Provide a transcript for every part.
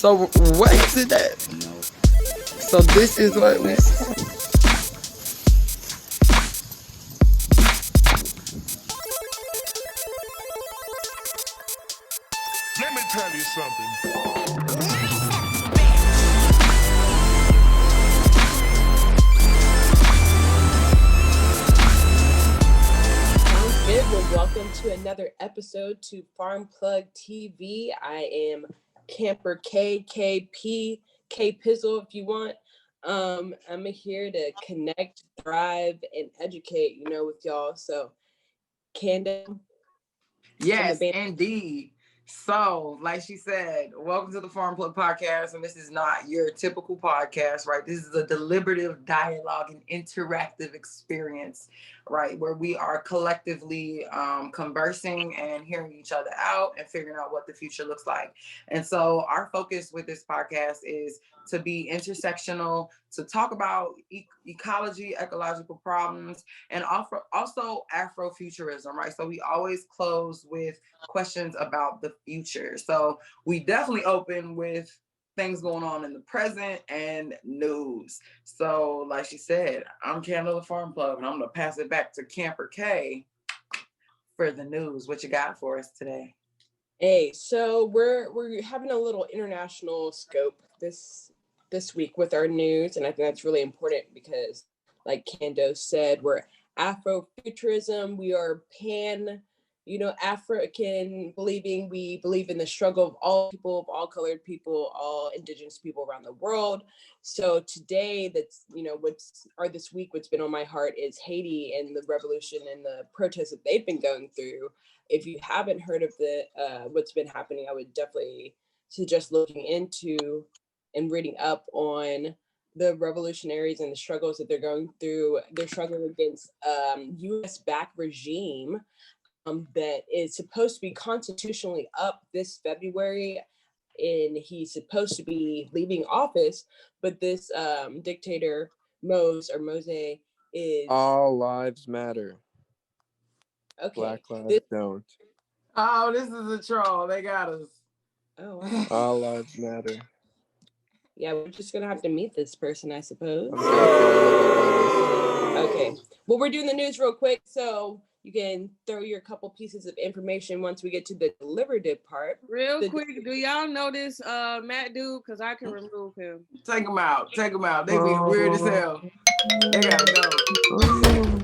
So what is it that? So this is what we. Let me tell you something. Good. Well, welcome to another episode to Farm Plug TV. I am Camper KP, K Pizzle if you want. I'm here to connect, thrive, and educate, with y'all. So, Kandeaux. Yes, indeed. So, like she said, welcome to the Farm Plug Podcast. And this is not your typical podcast, right? This is a deliberative dialogue and interactive experience, right? Where we are collectively conversing and hearing each other out and figuring out what the future looks like. And so our focus with this podcast is to be intersectional, to talk about ecology, ecological problems, and also Afrofuturism, right? So we always close with questions about the future. So we definitely open with things going on in the present and news. So like she said, I'm Kandeaux the Farm Plug, and I'm going to pass it back to Camper K for the news. What you got for us today? Hey, so we're having a little international scope this week with our news, and I think that's really important because, like Kandeaux said, we're Afrofuturism. We are African believing. We believe in the struggle of all people, of all colored people, all indigenous people around the world. So today, this week, what's been on my heart is Haiti and the revolution and the protests that they've been going through. If you haven't heard of what's been happening, I would definitely suggest looking into and reading up on the revolutionaries and the struggles that they're going through. They're struggling against U.S.-backed regime that is supposed to be constitutionally up this February, and he's supposed to be leaving office, but this dictator Moïse is... All lives matter. Okay. Black lives don't. Oh, this is a troll. They got us. Oh, wow. All lives matter. Yeah, we're just gonna have to meet this person, I suppose. Okay. Okay. Well, we're doing the news real quick, so you can throw your couple pieces of information once we get to the deliberative part. Real quick, do y'all know this Matt dude? Because I can remove him. Take him out. Take him out. They being weird as hell. They gotta go.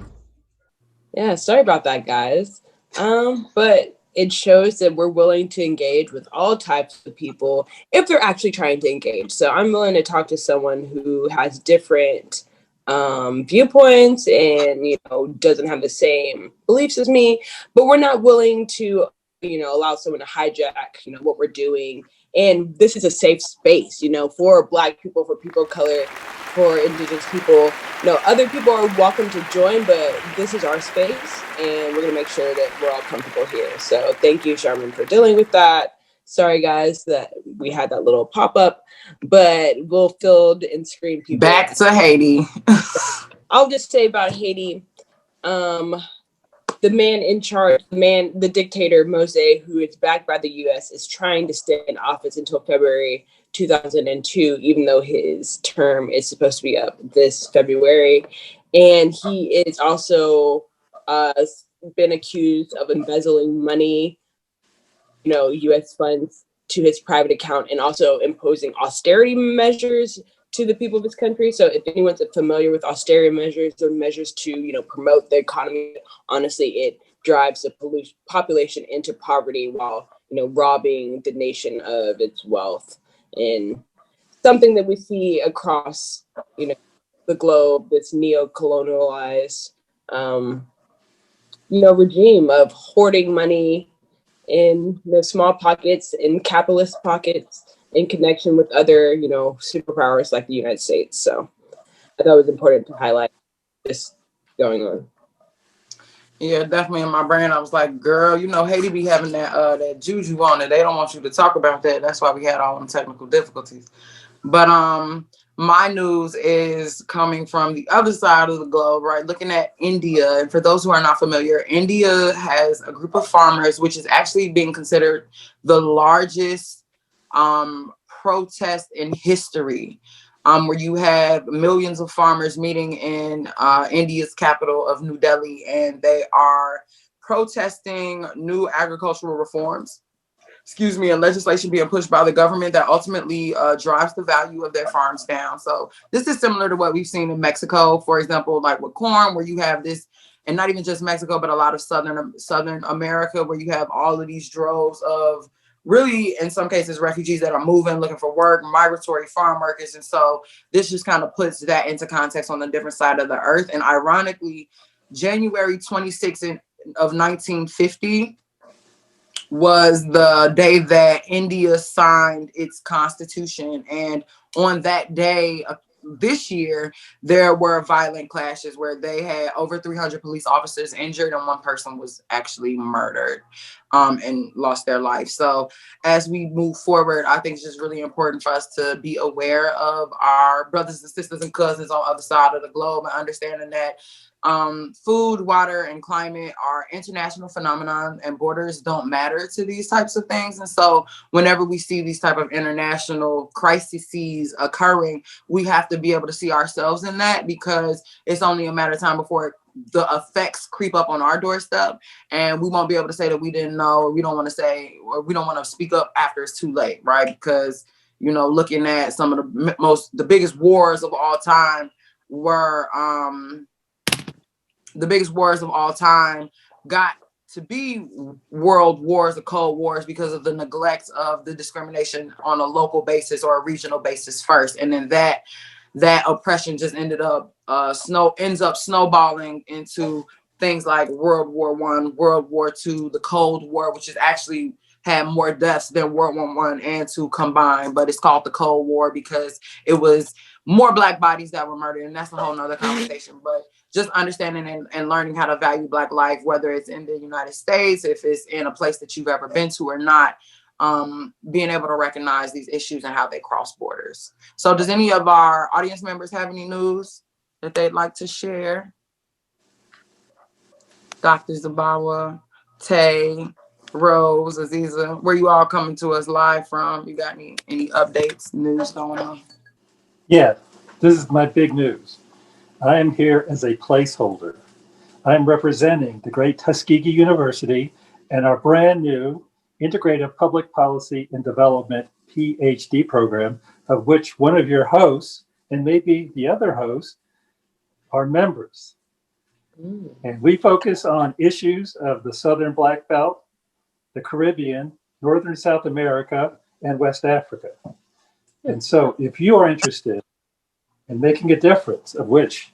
Yeah, sorry about that, guys. But it shows that we're willing to engage with all types of people if they're actually trying to engage. So I'm willing to talk to someone who has different viewpoints and doesn't have the same beliefs as me, but we're not willing to allow someone to hijack what we're doing. And this is a safe space for Black people, for people of color, for indigenous people. Other people are welcome to join, but this is our space and we're gonna make sure that we're all comfortable here. So thank you, Charmin, for dealing with that. Sorry guys that we had that little pop-up, but we'll field and screen people. Back to Haiti. I'll just say about Haiti, the man in charge, the dictator Moïse, who is backed by the U.S., is trying to stay in office until February 2002, even though his term is supposed to be up this February. And he is also been accused of embezzling money, U.S. funds to his private account, and also imposing austerity measures to the people of this country. So if anyone's familiar with austerity measures or measures to, promote the economy, honestly, it drives the population into poverty while, robbing the nation of its wealth. And something that we see across, the globe, this neo-colonialized, regime of hoarding money in the small pockets, in capitalist pockets, in connection with other, superpowers like the United States. So I thought it was important to highlight this going on. Yeah, definitely in my brain. I was like, girl, Haiti be having that juju on it. They don't want you to talk about that. That's why we had all them technical difficulties. But my news is coming from the other side of the globe, right? Looking at India. And for those who are not familiar, India has a group of farmers, which is actually being considered the largest protest in history, where you have millions of farmers meeting in India's capital of New Delhi, and they are protesting new agricultural reforms, and legislation being pushed by the government that ultimately drives the value of their farms down. So this is similar to what we've seen in Mexico, for example, like with corn, where you have this, and not even just Mexico, but a lot of Southern America, where you have all of these droves of really, in some cases, refugees that are moving, looking for work, migratory farm workers. And so this just kind of puts that into context on the different side of the earth. And ironically, January 26th of 1950 was the day that India signed its constitution. And on that day, this year, there were violent clashes where they had over 300 police officers injured and one person was actually murdered and lost their life. So as we move forward, I think it's just really important for us to be aware of our brothers and sisters and cousins on the other side of the globe, and understanding that food, water, and climate are international phenomenon, and borders don't matter to these types of things. And so whenever we see these type of international crises occurring, we have to be able to see ourselves in that, because it's only a matter of time before the effects creep up on our doorstep, and we won't be able to say that we didn't know, or we don't want to say, or we don't want to speak up after it's too late, right? Because, you know, looking at some of the biggest wars of all time were the biggest wars of all time got to be world wars, the Cold Wars, because of the neglect of the discrimination on a local basis or a regional basis first. And then that oppression just ends up snowballing into things like World War I, World War II, the Cold War, which is actually had more deaths than World War I and II combined, but it's called the Cold War because it was more Black bodies that were murdered, and that's a whole nother conversation. But just understanding and learning how to value Black life, whether it's in the United States, if it's in a place that you've ever been to or not, being able to recognize these issues and how they cross borders. So does any of our audience members have any news that they'd like to share? Dr. Zabawa, Tay, Rose, Aziza, where you all coming to us live from? You got any updates, news going on? Yeah, this is my big news. I am here as a placeholder. I'm representing the great Tuskegee University and our brand new Integrative Public Policy and Development PH.D. program, of which one of your hosts and maybe the other host are members. And we focus on issues of the Southern Black Belt, the Caribbean, Northern South America, and West Africa. And so if you are interested in making a difference, of which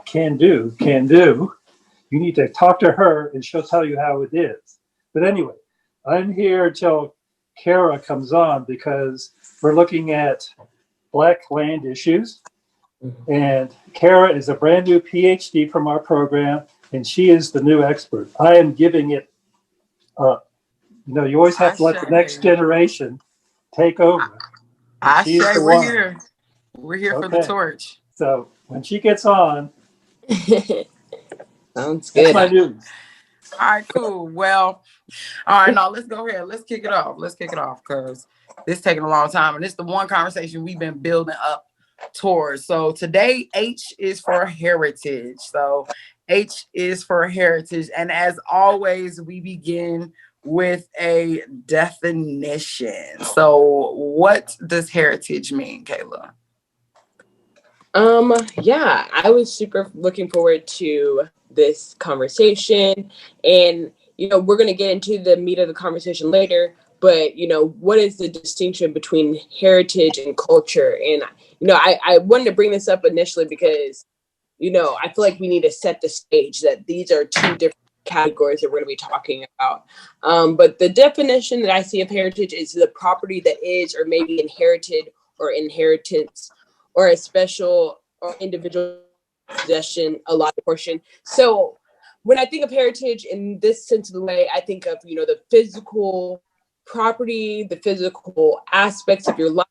can do, you need to talk to her and she'll tell you how it is. But anyway, I'm here until Kara comes on because we're looking at Black land issues. And Kara is a brand new PhD from our program, and she is the new expert. I am giving it up. You know, you always have to let the next generation take over. I say we're here. We're here for the torch. So when she gets on, sounds good. That's my news. All right, cool. Well, all right, now let's go ahead. Let's kick it off because this is taking a long time, and it's the one conversation we've been building up towards. So today, H is for heritage. And as always, we begin with a definition. So what does heritage mean, Kayla? Yeah, I was super looking forward to this conversation, and we're going to get into the meat of the conversation later, but what is the distinction between heritage and culture? And I wanted to bring this up initially because I feel like we need to set the stage that these are two different categories that we're going to be talking about. But the definition that I see of heritage is the property that is or may be inherited or inheritance or a special or individual possession, allotted portion. So when I think of heritage in this sense of the way, I think of, the physical property, the physical aspects of your life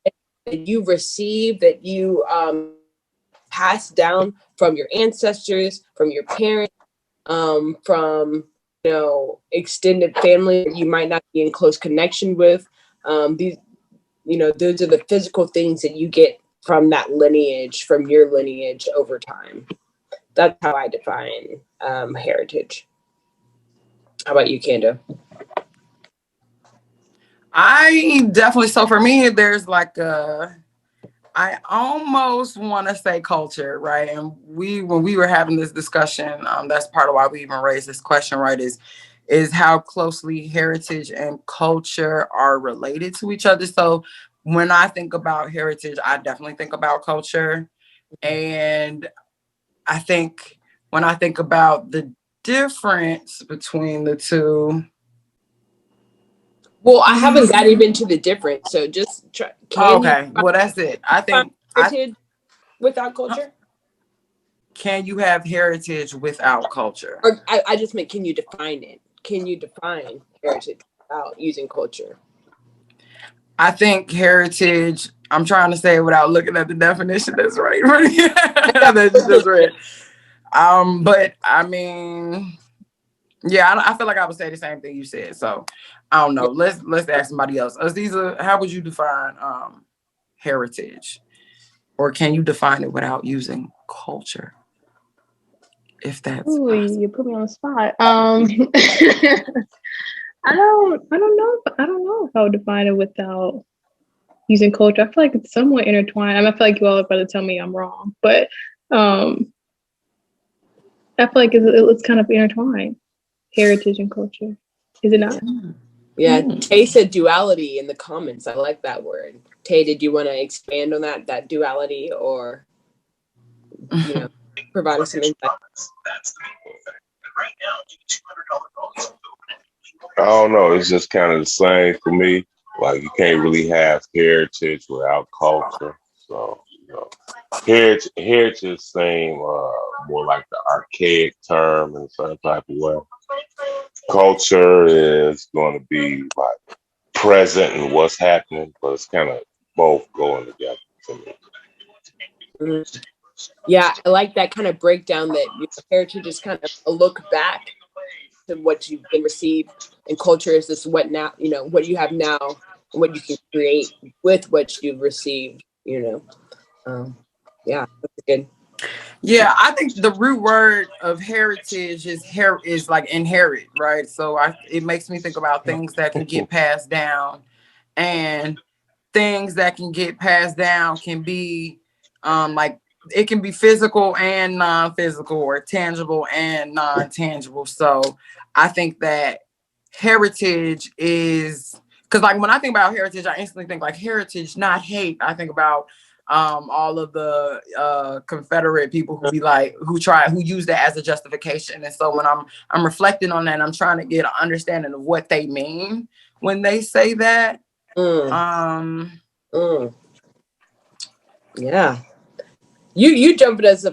that you receive, that you passed down from your ancestors, from your parents, from extended family that you might not be in close connection with. those are the physical things that you get from that lineage, from your lineage over time. That's how I define heritage. How about you, Kandeaux? I definitely, so for me, there's like I almost want to say culture, right? And when we were having this discussion, that's part of why we even raised this question, right? Is how closely heritage and culture are related to each other. So when I think about heritage, I definitely think about culture. And I think when I think about the difference between the two. Well, I haven't got even to the difference. So just try. Well, that's it. I think heritage without culture. Can you have heritage without culture? Or I just meant, can you define it? Can you define heritage without using culture? I think heritage, I'm trying to say it without looking at the definition that's right that you just read. But I mean, yeah, I feel like I would say the same thing you said. So I don't know. Let's ask somebody else. Aziza, how would you define heritage? Or can you define it without using culture? If that's possible. You put me on the spot. I don't know if I would define it without using culture. I feel like it's somewhat intertwined. I feel like you all are about to tell me I'm wrong, but I feel like it's kind of intertwined. Heritage and culture, is it not? Yeah, Tay said duality in the comments. I like that word. Tay, did you want to expand on that duality, or provide some insight? I don't know. It's just kind of the same for me. Like, you can't really have heritage without culture. So, heritage seem more like the archaic term in some type of way. Culture is going to be like present and what's happening, but it's kind of both going together for me. Yeah, I like that kind of breakdown that heritage is kind of a look back to what you've been received, and culture is this what now, what you have now and what you can create with what you've received, yeah, that's good. Yeah, I think the root word of heritage is like inherit, right? So it makes me think about things that can get passed down, and things that can get passed down can be like, it can be physical and non-physical, or tangible and non-tangible. So I think that heritage is, because like when I think about heritage, I instantly think like heritage, not hate. I think about all of the Confederate people who use that as a justification. And so when I'm reflecting on that, I'm trying to get an understanding of what they mean when they say that. Yeah, you jumping us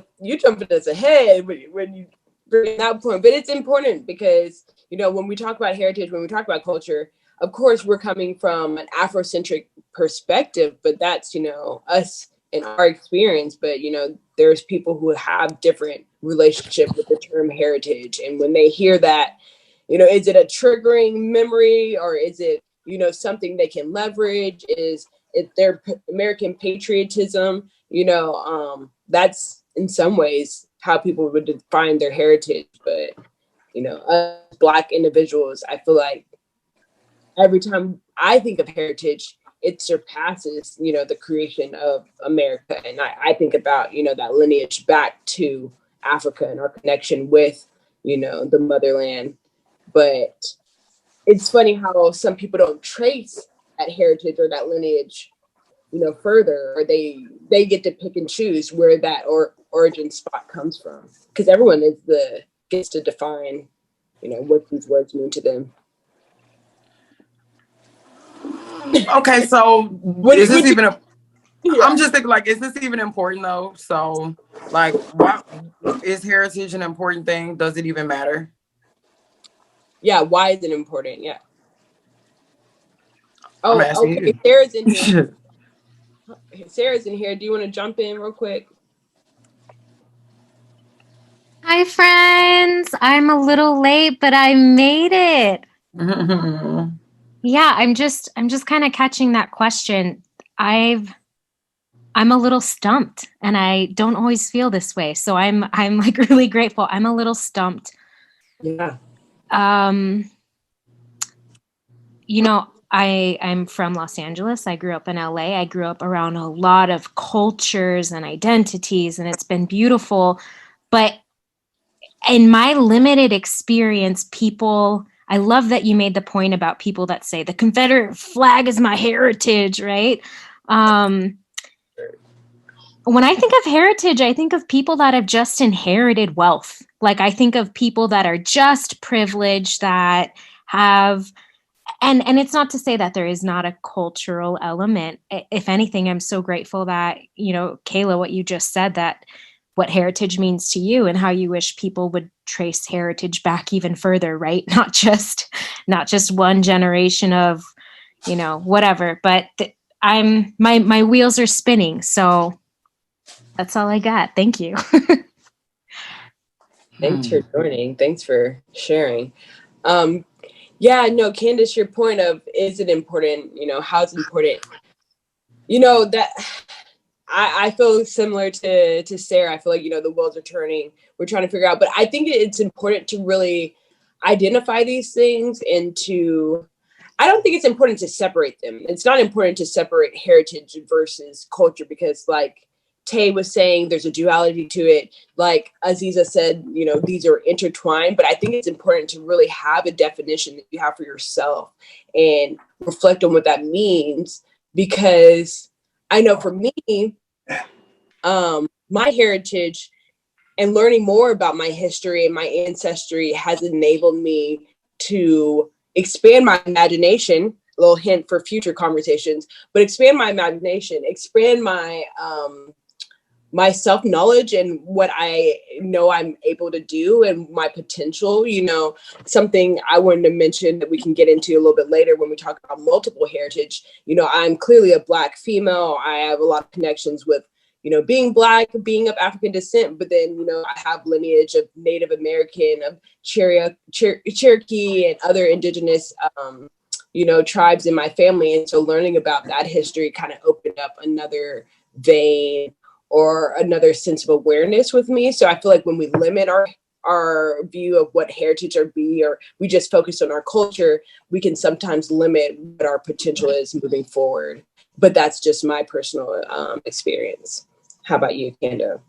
ahead when you bring that point, but it's important because when we talk about heritage, when we talk about culture, of course we're coming from an Afrocentric perspective, but that's us and our experience. But there's people who have different relationship with the term heritage, and when they hear that, is it a triggering memory, or is it something they can leverage? Is it their American patriotism? That's in some ways how people would define their heritage. But us Black individuals, I feel like every time I think of heritage, it surpasses the creation of America, and I think about that lineage back to Africa and our connection with the motherland. But it's funny how some people don't trace that heritage or that lineage further, or they get to pick and choose where that origin spot comes from, because everyone gets to define what these words mean to them. Okay, so I'm just thinking, like, is this even important though? So like, why is heritage an important thing? Does it even matter? Yeah, why is it important? Yeah. I'm asking okay. you. Sarah's in here. Sarah's in here. Do you want to jump in real quick? Hi, friends. I'm a little late, but I made it. Yeah, I'm just kind of catching that question. I'm a little stumped, and I don't always feel this way. So I'm like really grateful. I'm a little stumped. Yeah. You know, I'm from Los Angeles. I grew up in LA. I grew up around a lot of cultures and identities, and it's been beautiful. But in my limited experience, I love that you made the point about people that say the Confederate flag is my heritage, right? When I think of heritage, I think of people that have just inherited wealth. Like, I think of people that are just privileged, that have, and it's not to say that there is not a cultural element. If anything, I'm so grateful that, Kayla, what you just said, that what heritage means to you and how you wish people would trace heritage back even further, right? Not just one generation of, whatever, but my wheels are spinning. So that's all I got. Thank you. Thanks for joining. Thanks for sharing. Yeah, no, Candace, your point of, is it important? How it's important. That I feel similar to Sarah. I feel like, the wheels are turning. We're trying to figure out, but I think it's important to really identify these things and I don't think it's important to separate them. It's not important to separate heritage versus culture, because like Tay was saying, there's a duality to it. Like Aziza said, these are intertwined, but I think it's important to really have a definition that you have for yourself and reflect on what that means. Because I know for me, my heritage and learning more about my history and my ancestry has enabled me to expand my imagination. A little hint for future conversations, but expand my imagination, expand my my self-knowledge and what I know I'm able to do and my potential. Something I wanted to mention that we can get into a little bit later when we talk about multiple heritage. I'm clearly a Black female. I have a lot of connections with, being Black, being of African descent, but then, I have lineage of Native American, of Cherokee and other indigenous, tribes in my family. And so learning about that history kind of opened up another vein or another sense of awareness with me. So I feel like when we limit our view of what heritage or we just focus on our culture, we can sometimes limit what our potential is moving forward. But that's just my personal experience. How about you, Kandeaux?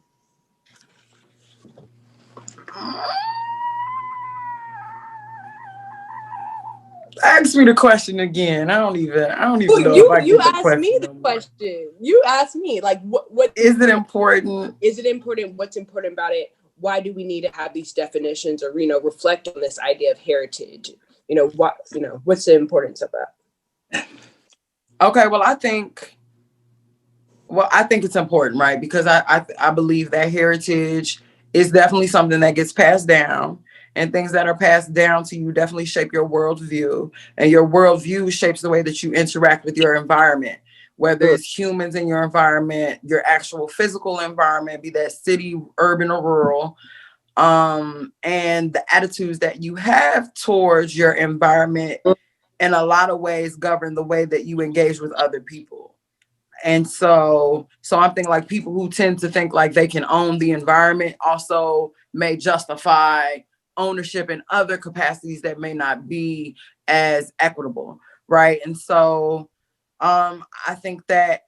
Ask me the question again. I don't even know if I you get the asked question. me the question. You asked me, like, what is it important? Is it important? What's important about it? Why do we need to have these definitions, or reflect on this idea of heritage? What's the importance of that? Okay, well, I think it's important, right? Because I believe that heritage is definitely something that gets passed down. And things that are passed down to you definitely shape your worldview. And your worldview shapes the way that you interact with your environment, whether it's humans in your environment, your actual physical environment, be that city, urban, or rural, and the attitudes that you have towards your environment in a lot of ways govern the way that you engage with other people. And so I'm thinking like people who tend to think like they can own the environment also may justify ownership in other capacities that may not be as equitable, right? And so I think that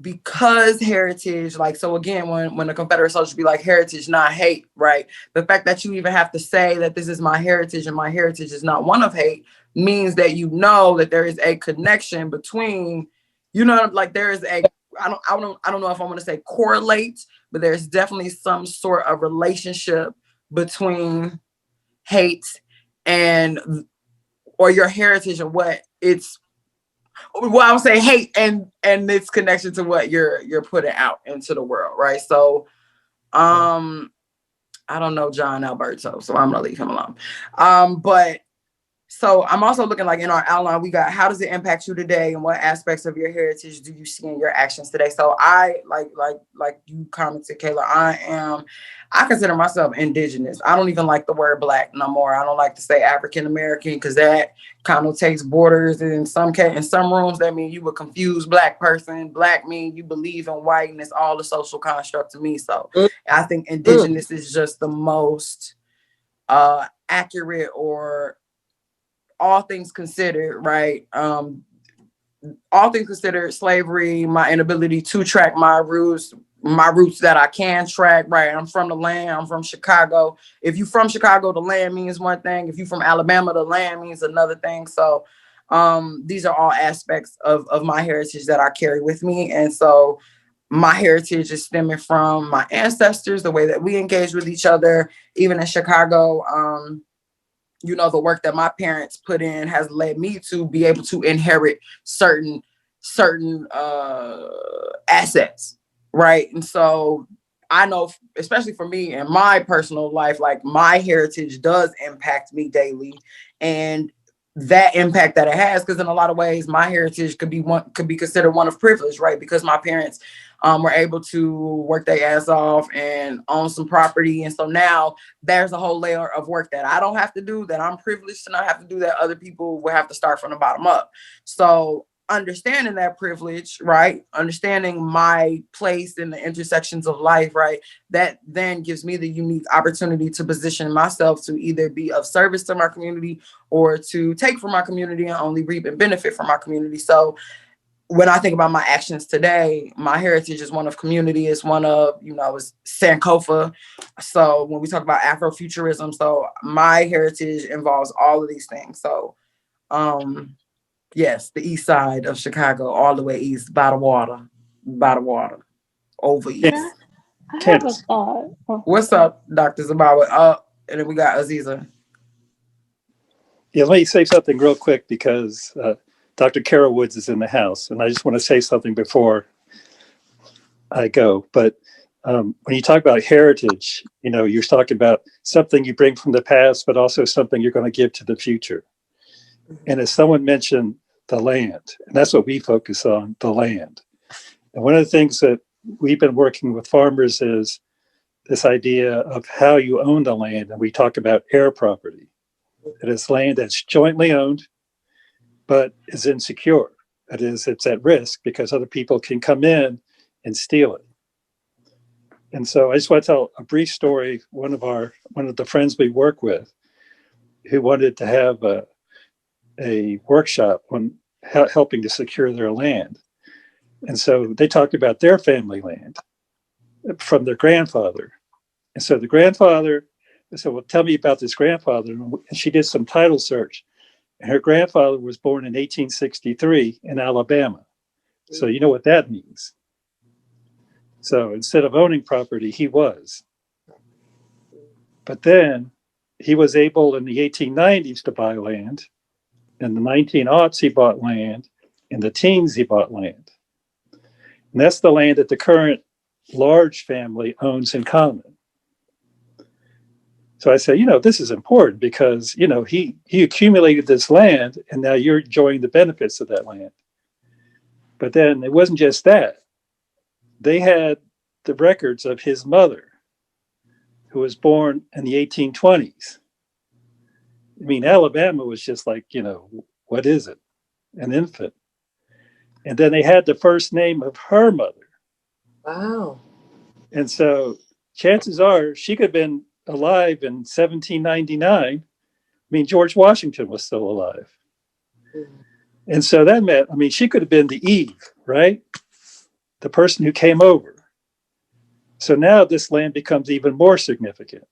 because heritage, like, so again, when the Confederate soldiers be like heritage, not hate, right? The fact that you even have to say that this is my heritage and my heritage is not one of hate means that that there is a connection between, like there is a, I don't know if I want to say correlate, but there's definitely some sort of relationship between hate or your heritage and what it's, well, I would say hate and its connection to what you're putting out into the world, right? So I don't know John Alberto, so I'm gonna leave him alone. But So I'm also looking like in our outline, we got how does it impact you today and what aspects of your heritage do you see in your actions today? So I like you commented, Kayla, I consider myself indigenous. I don't even like the word black no more. I don't like to say African American because that connotates borders. And in some rooms that mean you would confuse black person. Black mean you believe in white, and it's all a social construct to me. So I think indigenous is just the most accurate, or all things considered, right? All things considered, slavery, my inability to track my roots that I can track, right? I'm from the land, I'm from Chicago. If you from Chicago, the land means one thing. If you from Alabama, the land means another thing. So these are all aspects of my heritage that I carry with me. And so my heritage is stemming from my ancestors, the way that we engage with each other, even in Chicago. The work that my parents put in has led me to be able to inherit certain assets, right? And so I know, especially for me in my personal life, like my heritage does impact me daily, and that impact that it has, because in a lot of ways my heritage could be considered one of privilege, right? Because my parents were able to work their ass off and own some property, and so now there's a whole layer of work that I don't have to do, that I'm privileged to not have to do, that other people will have to start from the bottom up. So understanding that privilege, right? Understanding my place in the intersections of life, right? That then gives me the unique opportunity to position myself to either be of service to my community or to take from my community and only reap and benefit from my community. So when I think about my actions today, my heritage is one of community. It's one of, it's Sankofa. So when we talk about Afrofuturism, so my heritage involves all of these things. So, yes, the east side of Chicago, all the way east, by the water, over east. I have a thought. What's up, Dr. Zabawa? And then we got Aziza. Yeah, let me say something real quick because Dr. Carol Woods is in the house, and I just want to say something before I go. But when you talk about heritage, you're talking about something you bring from the past, but also something you're going to give to the future. And as someone mentioned, the land, and that's what we focus on, the land. And one of the things that we've been working with farmers is this idea of how you own the land. And we talk about heir property. It is land that's jointly owned, but is insecure. That is, it's at risk because other people can come in and steal it. And so I just want to tell a brief story. One of the friends we work with, who wanted to have a workshop on helping to secure their land. And so they talked about their family land from their grandfather. And so the grandfather said, well, tell me about this grandfather. And she did some title search. And her grandfather was born in 1863 in Alabama. So you know what that means. So instead of owning property, he was. But then he was able in the 1890s to buy land. In the 1900s, he bought land. In the teens, he bought land. And that's the land that the current large family owns in common. So I said, this is important because, he accumulated this land and now you're enjoying the benefits of that land. But then it wasn't just that. They had the records of his mother, who was born in the 1820s. I mean, Alabama was just like, what is it? An infant. And then they had the first name of her mother. Wow. And so chances are she could have been alive in 1799. I mean, George Washington was still alive. And so that meant, she could have been the Eve, right? The person who came over. So now this land becomes even more significant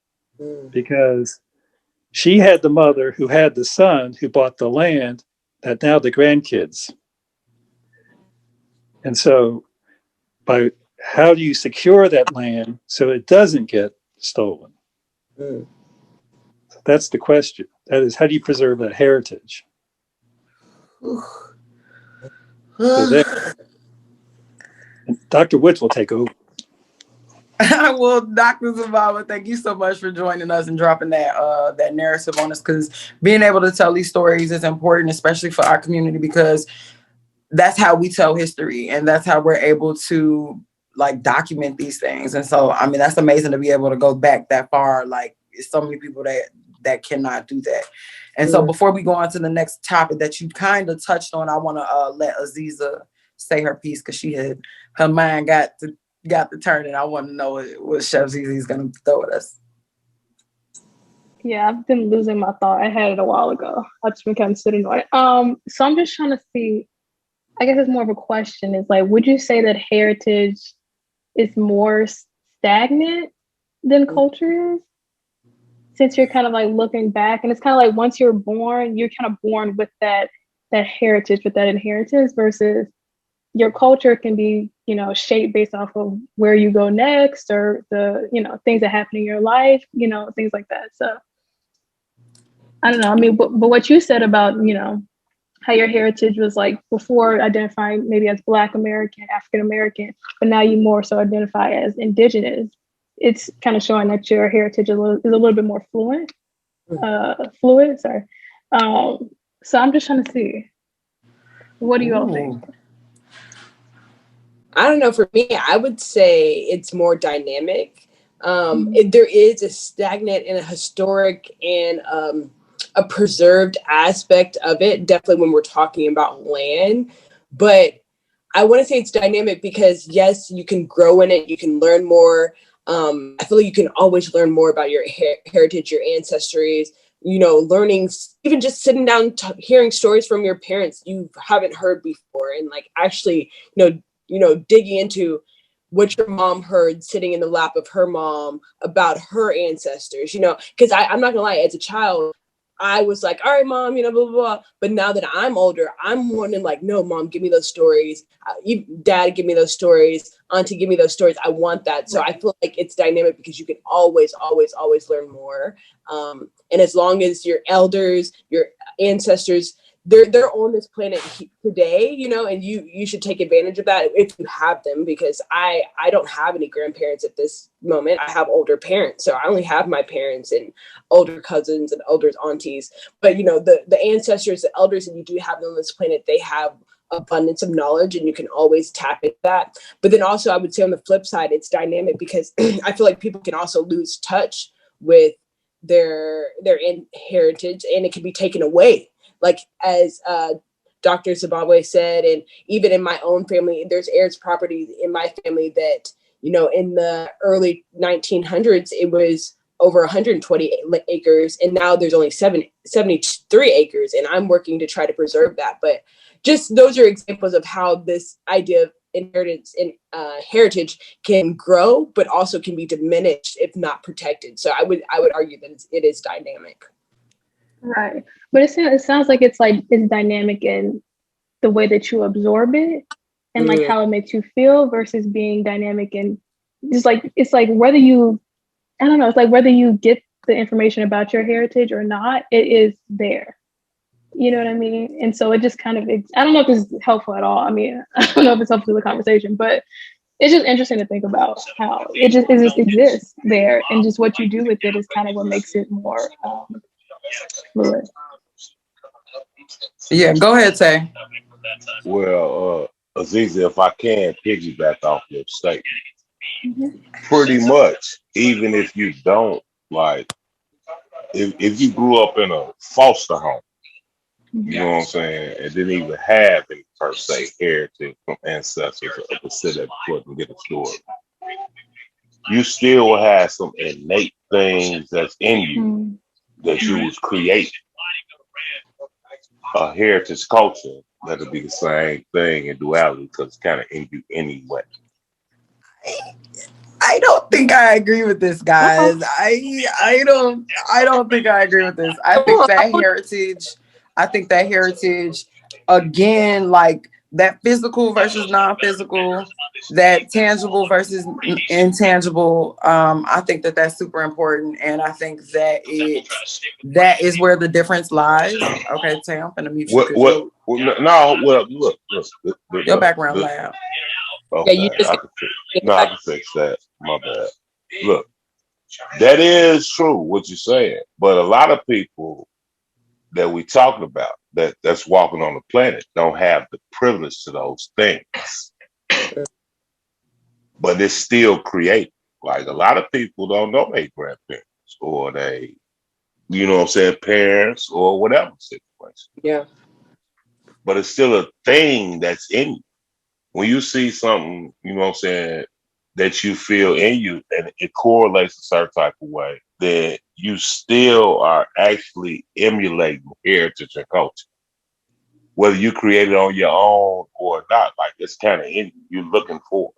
because she had the mother who had the son who bought the land that now the grandkids. And so how do you secure that land so it doesn't get stolen? That's the question. That is, how do you preserve that heritage? So Dr. Woods will take over. Well, Dr. Zababa, thank you so much for joining us and dropping that narrative on us, because being able to tell these stories is important, especially for our community, because that's how we tell history and that's how we're able to like document these things. And so, I mean, that's amazing to be able to go back that far. Like, it's so many people that cannot do that. And so before we go on to the next topic that you kind of touched on, I want to let Aziza say her piece, because her mind got to turn, and I want to know what Chef Zizi is going to throw at us. Yeah, I've been losing my thought. I had it a while ago. I've just been kind of sitting on it. So I'm just trying to see, I guess it's more of a question, is like, would you say that heritage is more stagnant than culture is? Since you're kind of like looking back, and it's kind of like once you're born, you're kind of born with that heritage, with that inheritance, versus your culture can be, you know, shaped based off of where you go next, or the, you know, things that happen in your life, you know, things like that. So I don't know. I mean, but what you said about, you know, how your heritage was like before identifying maybe as Black American, African American, but now you more so identify as Indigenous. It's kind of showing that your heritage is a little bit more fluid. Sorry. So I'm just trying to see, what do you all think? I don't know. For me, I would say it's more dynamic. There is a stagnant and a historic and a preserved aspect of it, definitely when we're talking about land. But I want to say it's dynamic because, yes, you can grow in it, you can learn more. I feel like you can always learn more about your heritage, your ancestries, you know, learning, even just sitting down, hearing stories from your parents you haven't heard before, and like actually, you know, digging into what your mom heard sitting in the lap of her mom about her ancestors, you know, because I'm not gonna lie, as a child, I was like, all right, mom, you know, blah, blah, blah. But now that I'm older, I'm wanting like, no, mom, give me those stories. Dad, give me those stories. Auntie, give me those stories. I want that. So I feel like it's dynamic because you can always, always, always learn more. And as long as your elders, your ancestors, they're on this planet today, you know, and you should take advantage of that if you have them, because I don't have any grandparents at this moment. I have older parents, so I only have my parents and older cousins and older aunties. But you know, the ancestors, the elders that you do have on this planet, they have abundance of knowledge, and you can always tap into that. But then also, I would say on the flip side, it's dynamic because I feel like people can also lose touch with their heritage, and it can be taken away. Like as Dr. Zimbabwe said, and even in my own family, there's heirs property in my family that, you know, in the early 1900s, it was over 120 acres, and now there's only 73 acres, and I'm working to try to preserve that. But just those are examples of how this idea of inheritance and heritage can grow, but also can be diminished if not protected. So I would argue that it is dynamic. Right. But it sounds like it's dynamic in the way that you absorb it and like how it makes you feel, versus being dynamic in just like, it's like whether you, I don't know, it's like whether you get the information about your heritage or not, it is there. You know what I mean? And so it just kind of, I don't know if this is helpful at all. I mean, I don't know if it's helpful to the conversation, but it's just interesting to think about how it just exists there, and just what you do with it is kind of what makes it more fluid. Yeah, go ahead, Tay. Well, Aziza, if I can piggyback off your statement, pretty much, even if you don't, like, if you grew up in a foster home, you know what I'm saying, and didn't even have any per se heritage from ancestors to sit at the foot and get a story, you still will have some innate things that's in you that you was creating. A heritage culture that'll be the same thing in duality because it's kind of in you anyway. I don't think I agree with this, guys. I don't think I agree with this. I think that heritage, again, like that physical versus non-physical, that tangible versus intangible. I think that that's super important, and I think that that is where the difference lies. Okay, Tay, I'm gonna mute you. Look, your background loud. Okay, you just I can fix. No, I can fix that. My bad. Look, that is true what you're saying, but a lot of people that we talking about that's walking on the planet don't have the privilege to those things, but it's still created. Like a lot of people don't know their grandparents or they, you know what I'm saying, parents or whatever situation. yeah. But it's still a thing that's in you. When you see something, you know what I'm saying, that you feel in you and it correlates a certain type of way, then you still are actually emulating heritage and culture. Whether you create it on your own or not, like it's kind of in you. You're looking for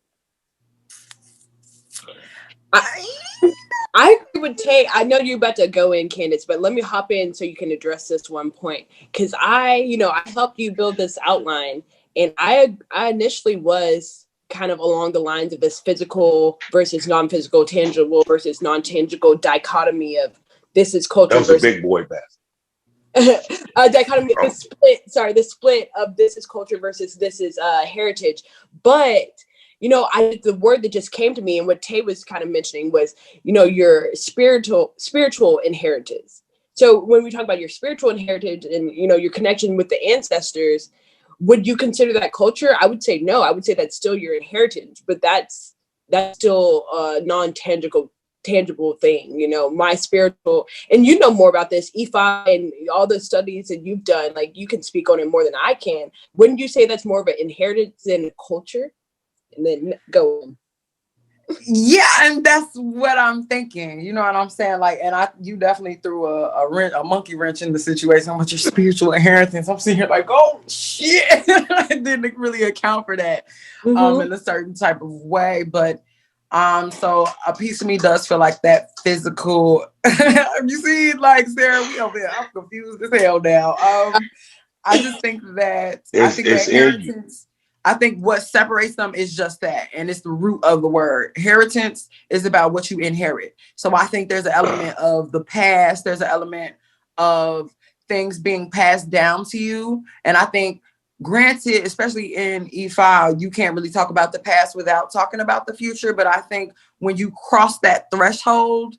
I agree with Tay. I know you're about to go in, Candace, but let me hop in so you can address this one point. Because I helped you build this outline, and I initially was kind of along the lines of this physical versus non-physical, tangible versus non-tangible dichotomy of this is culture that was a versus big boy bastard. dichotomy. The split of this is culture versus this is heritage, but. The word that just came to me and what Tay was kind of mentioning was, your spiritual inheritance. So when we talk about your spiritual inheritance and, your connection with the ancestors, would you consider that culture? I would say no. I would say that's still your inheritance, but that's still a non-tangible thing, my spiritual, and you know more about this, Ifa, and all the studies that you've done, like you can speak on it more than I can. Wouldn't you say that's more of an inheritance than a culture? And then go. Yeah, and that's what I'm thinking. You know what I'm saying? Like, and you definitely threw a monkey wrench in the situation with your spiritual inheritance. I'm sitting here like, oh shit, I didn't really account for that in a certain type of way. But so a piece of me does feel like that physical. You see, like Sarah, we over here. I'm confused as hell now. I just think that It's inheritance. I think what separates them is just that, and it's the root of the word. Inheritance is about what you inherit. So I think there's an element of the past. There's an element of things being passed down to you, and I think, granted, especially in E5, you can't really talk about the past without talking about the future. But I think when you cross that threshold,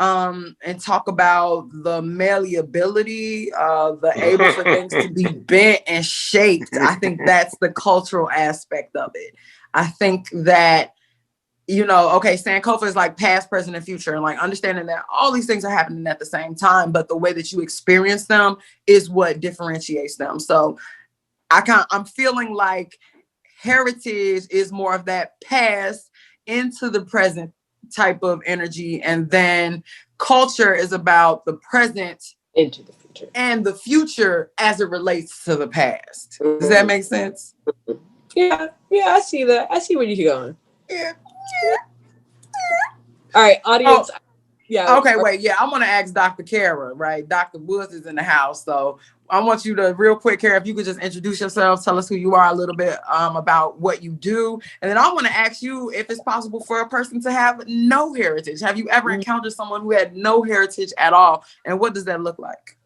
and talk about the malleability, the able for things to be bent and shaped. I think that's the cultural aspect of it. I think that, okay, Sankofa is like past, present, and future, and like understanding that all these things are happening at the same time, but the way that you experience them is what differentiates them. So I'm feeling like heritage is more of that past into the present type of energy, and then culture is about the present into the future and the future as it relates to the past. Does that make sense? Yeah, I see that. I see where you're going. Yeah. All right, audience. Yeah. Okay, wait. Yeah, I'm gonna ask Dr. Kara, right? Dr. Woods is in the house, so I want you to, real quick, Kara, if you could just introduce yourself, tell us who you are a little bit, about what you do, and then I want to ask you if it's possible for a person to have no heritage. Have you ever encountered someone who had no heritage at all, and what does that look like?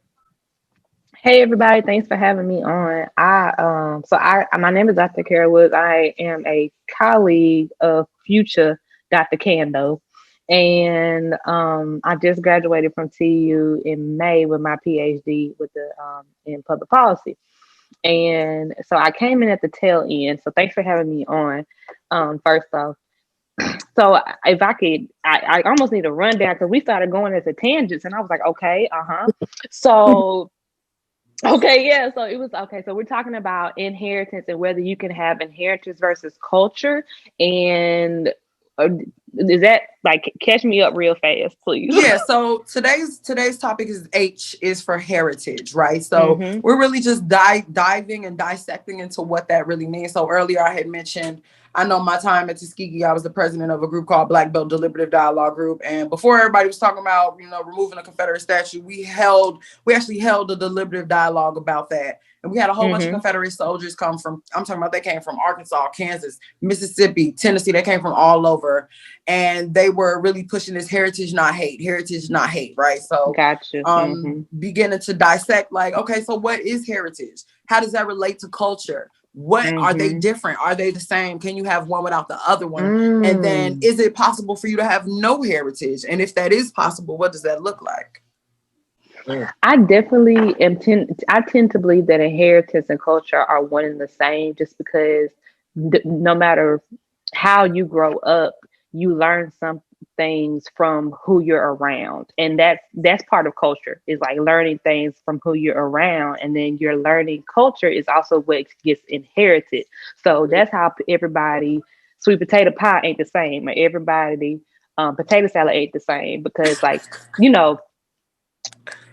Hey everybody, thanks for having me on. My name is Dr. Kara Woods. I am a colleague of future Dr. Kandeaux. And I just graduated from TU in May with my PhD in public policy. And so I came in at the tail end. So thanks for having me on. First off, so if I could, I almost need a rundown because we started going into tangents, and I was like, okay, So. Okay, yeah. So it was okay. So we're talking about inheritance and whether you can have inheritance versus culture. And is that like, catch me up real fast, please? Yeah. So today's topic is for heritage, right? So we're really just diving and dissecting into what that really means. So earlier I had mentioned, I know my time at TUSKEGEE, I was the president of a group called Black Belt Deliberative Dialogue Group. And before everybody was talking about, removing a Confederate statue, we actually held a deliberative dialogue about that. And we had a whole bunch of Confederate soldiers they came from Arkansas, Kansas, Mississippi, Tennessee. They came from all over. And they were really pushing this heritage, not hate, right? So gotcha. Beginning to dissect, like, okay, so what is heritage? How does that relate to culture? What are they different? Are they the same? Can you have one without the other one? And then is it possible for you to have no heritage? And if that is possible, what does that look like? I definitely I tend to believe that inheritance and culture are one and the same, just because no matter how you grow up, you learn some things from who you're around, and that's part of culture, is like learning things from who you're around, and then your learning culture is also what gets inherited. So that's how everybody sweet potato pie ain't the same, or everybody potato salad ain't the same, because like, you know,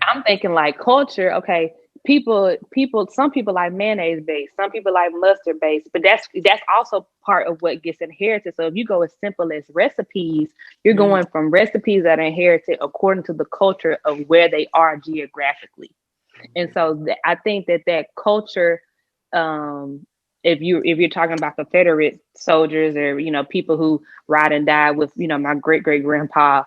I'm thinking like culture, okay, some people like mayonnaise based, some people like mustard based, but that's also part of what gets inherited. So if you go as simple as recipes, you're going from recipes that are inherited according to the culture of where they are geographically. And so I think that culture, if you're talking about Confederate soldiers, or, you know, people who ride and die with, you know, my great great grandpa,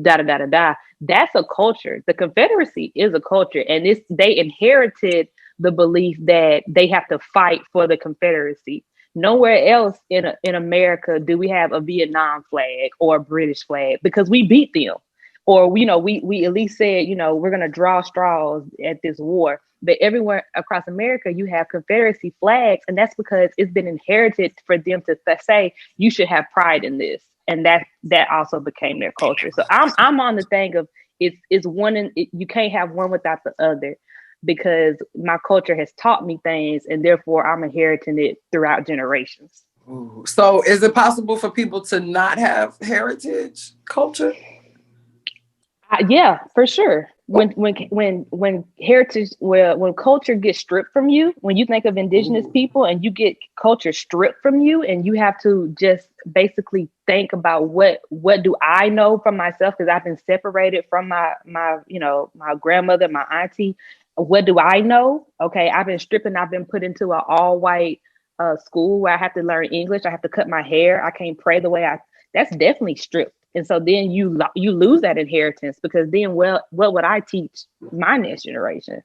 da da da da da, that's a culture. The Confederacy is a culture, and they inherited the belief that they have to fight for the Confederacy. Nowhere else in America do we have a Vietnam flag or a British flag, because we beat them. Or, you know, we at least said, you know, we're going to draw straws at this war. But everywhere across America, you have Confederacy flags. And that's because it's been inherited for them to say, you should have pride in this. And that also became their culture. So I'm on the thing of it's one, and you can't have one without the other, because my culture has taught me things, and therefore I'm inheriting it throughout generations. Ooh. So is it possible for people to not have heritage culture? Yeah, for sure. When heritage, when culture gets stripped from you, when you think of indigenous people and you get culture stripped from you, and you have to just basically think about what do I know from myself, because I've been separated from my you know, my grandmother, my auntie. What do I know? Okay, I've been stripped, and I've been put into an all white school where I have to learn English. I have to cut my hair. I can't pray the way that's definitely stripped. And so then you lose that inheritance, because then, well, what would I teach my next generation?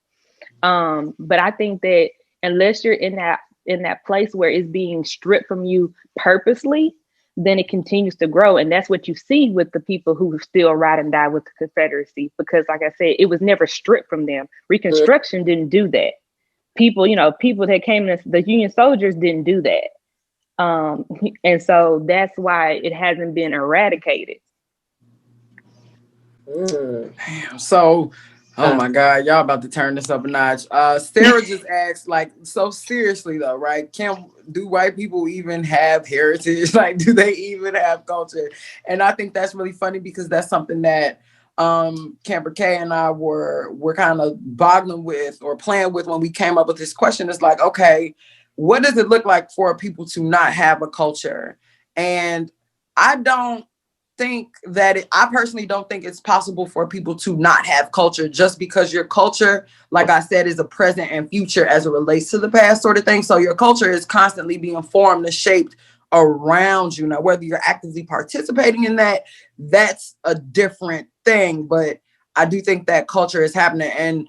But I think that unless you're in that place where it's being stripped from you purposely, then it continues to grow. And that's what you see with the people who still ride and die with the Confederacy, because like I said, it was never stripped from them. Reconstruction didn't do that. People that came in, the Union soldiers didn't do that. And so that's why it hasn't been eradicated. Damn. So, oh my God, y'all about to turn this up a notch. Sarah just asked, like, so seriously though, right? Do white people even have heritage? Like, do they even have culture? And I think that's really funny, because that's something that Camper K and I were kind of boggling with, or playing with, when we came up with this question. It's like, okay, what does it look like for people to not have a culture? And I personally don't think it's possible for people to not have culture, just because your culture, like I said, is a present and future as it relates to the past sort of thing. So your culture is constantly being formed and shaped around you. Now, whether you're actively participating in that, that's a different thing. But I do think that culture is happening.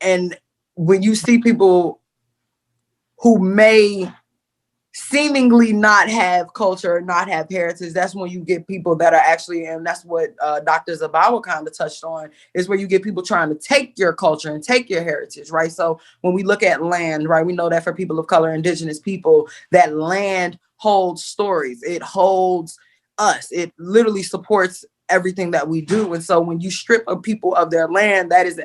And when you see people who may seemingly not have culture, not have heritage, that's when you get people that are actually, and that's what Dr. Zabawa kind of touched on, is where you get people trying to take your culture and take your heritage, right? So when we look at land, right, we know that for people of color, indigenous people, that land holds stories. It holds us. It literally supports everything that we do. And so when you strip a people of their land, that is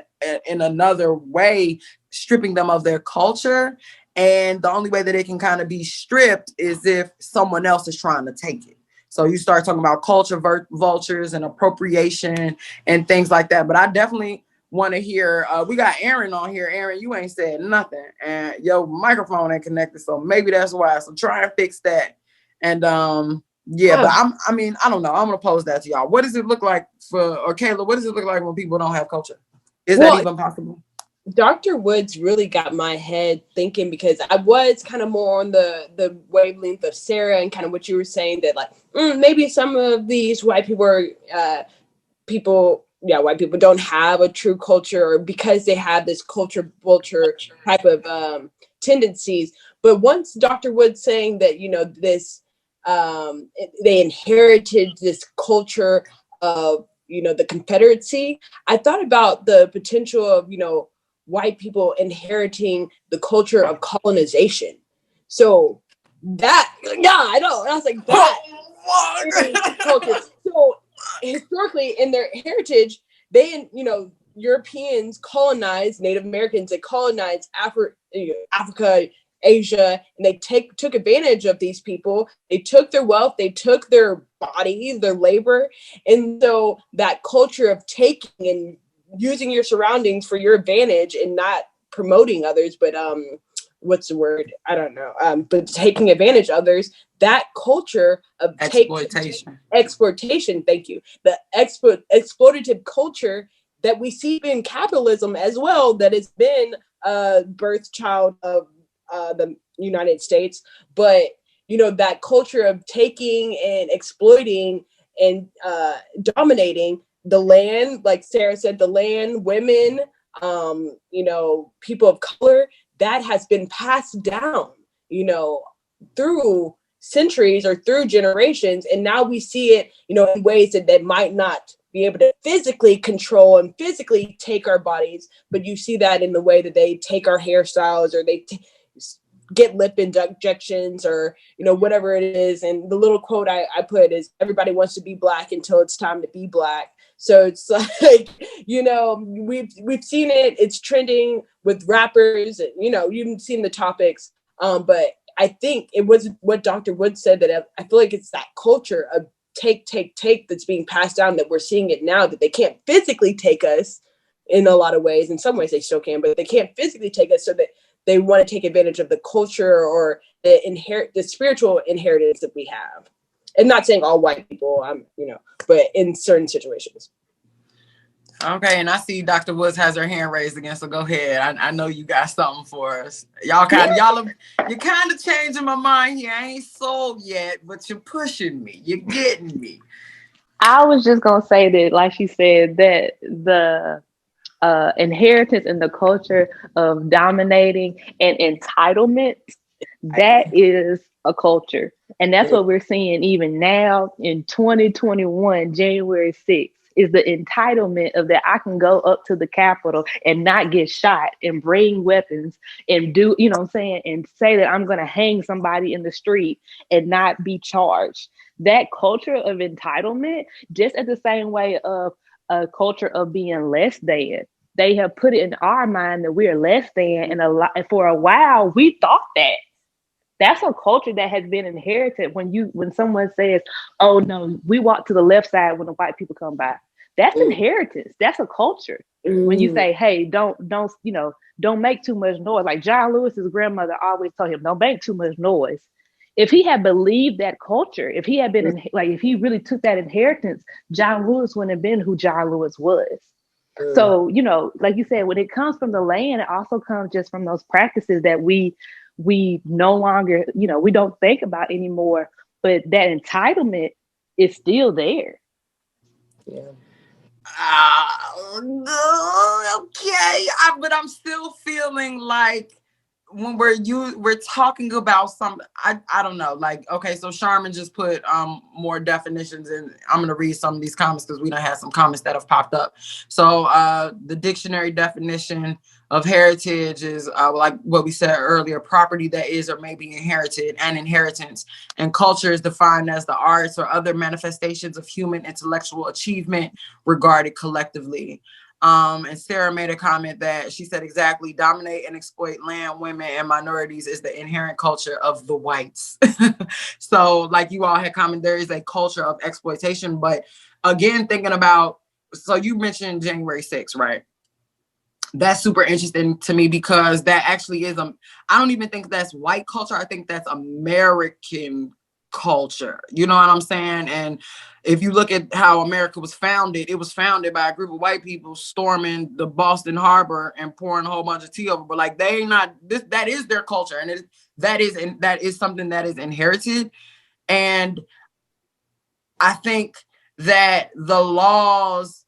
in another way stripping them of their culture. And the only way that it can kind of be stripped is if someone else is trying to take it. So you start talking about culture vultures and appropriation and things like that. But I definitely want to hear, we got Aaron on here. Aaron, you ain't said nothing, and your microphone ain't connected. So maybe that's why. So try and fix that. And yeah, but I don't know. I'm going to pose that to y'all. What does it look like Kayla, what does it look like when people don't have culture? Is that even possible? Dr. Woods really got my head thinking, because I was kind of more on the wavelength of Sarah and kind of what you were saying, that like maybe some of these white people are people white people don't have a true culture, or because they have this culture vulture type of tendencies. But once Dr. Wood saying that, this they inherited this culture of, the Confederacy, I thought about the potential of, white people inheriting the culture of colonization. So that, I know. And I was like, that is culture. So historically, in their heritage, they, Europeans colonized Native Americans, they colonized Africa, Asia, and they took advantage of these people. They took their wealth, they took their body, their labor. And so that culture of taking and using your surroundings for your advantage and not promoting others, but what's the word? I don't know. But taking advantage of others, that culture of exploitation, thank you. The exploitative culture that we see in capitalism as well, that has been a birth child of the United States. But, that culture of taking and exploiting and dominating the land, like Sarah said, the land, women, people of color, that has been passed down, through centuries or through generations. And now we see it, in ways that might not be able to physically control and physically take our bodies. But you see that in the way that they take our hairstyles, or they get lip injections, or, whatever it is. And the little quote I put is, everybody wants to be black until it's time to be black. So it's like, we've seen it. It's trending with rappers, and, you've seen the topics. But I think it was what Dr. Wood said, that I feel like it's that culture of take that's being passed down, that we're seeing it now, that they can't physically take us in a lot of ways. In some ways they still can, but they can't physically take us, so that they want to take advantage of the culture or the spiritual inheritance that we have. And not saying all white people, but in certain situations. Okay, and I see Dr. Woods has her hand raised again, so go ahead. I know you got something for us. You're kind of changing my mind here. I ain't sold yet, but you're pushing me. You're getting me. I was just gonna say that, like she said, that the inheritance and the culture of dominating and entitlement, that is a culture. And that's what we're seeing even now in 2021, January 6th, is the entitlement of that I can go up to the Capitol and not get shot and bring weapons and do, and say that I'm going to hang somebody in the street and not be charged. That culture of entitlement, just at the same way of a culture of being less than, they have put it in our mind that we're less than. And for a while, we thought that. That's a culture that has been inherited. When someone says, "Oh no, we walk to the left side when the white people come by," that's inheritance. That's a culture. When you say, "Hey, don't make too much noise," like John Lewis's grandmother always told him, "Don't make too much noise." If he had believed that culture, if he had been if he really took that inheritance, John Lewis wouldn't have been who John Lewis was. So, like you said, when it comes from the land, it also comes just from those practices that we no longer, we don't think about anymore, but that entitlement is still there. Yeah. Okay. But I'm still feeling like when we're talking about something, I don't know, like, okay, so Charmin just put more definitions in. I'm gonna read some of these comments because we done had some comments that have popped up. So the dictionary definition of heritage is like what we said earlier: property that is or may be inherited, and inheritance. And culture is defined as the arts or other manifestations of human intellectual achievement regarded collectively. And Sarah made a comment that she said, exactly, dominate and exploit land, women, and minorities is the inherent culture of the whites. So like you all had commented, there is a culture of exploitation. But again, thinking about, so you mentioned January 6th, right? That's super interesting to me because that actually is, I don't even think that's white culture. I think that's American culture. You know what I'm saying? And if you look at how America was founded, it was founded by a group of white people storming the Boston Harbor and pouring a whole bunch of tea over. But like, they ain't not this, that is their culture. And that is something that is inherited. And I think that the laws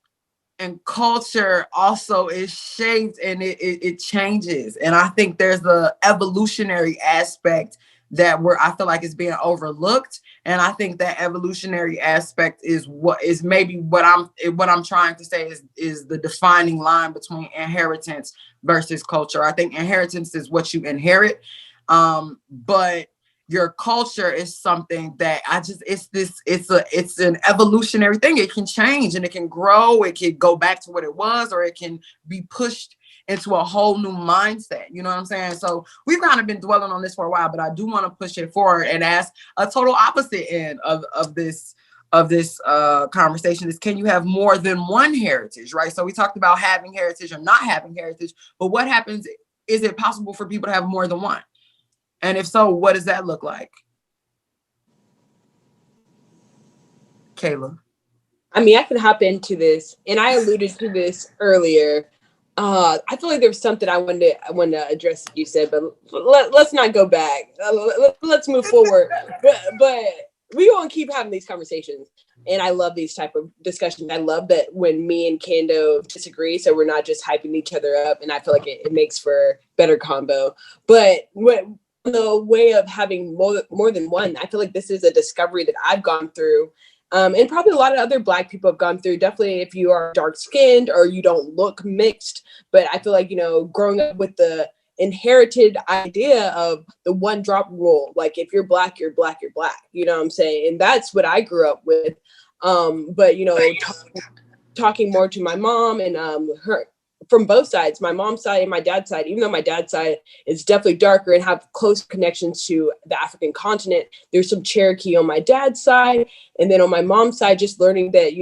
and culture also is shaped and it changes. And I think there's the evolutionary aspect that I feel like is being overlooked. And I think that evolutionary aspect is maybe what I'm trying to say is the defining line between inheritance versus culture. I think inheritance is what you inherit. But your culture is something that it's an evolutionary thing. It can change and it can grow. It can go back to what it was, or it can be pushed into a whole new mindset. You know what I'm saying? So we've kind of been dwelling on this for a while, but I do want to push it forward and ask a total opposite end of this conversation is, can you have more than one heritage, right? So we talked about having heritage or not having heritage, but what happens? Is it possible for people to have more than one? And if so, what does that look like? Kayla. I mean, I can hop into this, and I alluded to this earlier. I feel like there was something I wanted to address that you said, but let's not go back. Let's move forward. But we won't keep having these conversations. And I love these type of discussions. I love that when me and Kandeaux disagree, so we're not just hyping each other up. And I feel like it makes for better combo. But the way of having more than one, I feel like this is a discovery that I've gone through, and probably a lot of other Black people have gone through. Definitely if you are dark skinned or you don't look mixed. But I feel like, growing up with the inherited idea of the one drop rule, like if you're Black, you're Black, you're Black, you know what I'm saying? And that's what I grew up with. But talking more to my mom and her, from both sides, my mom's side and my dad's side, even though my dad's side is definitely darker and have close connections to the African continent, there's some Cherokee on my dad's side. And then on my mom's side, just learning that,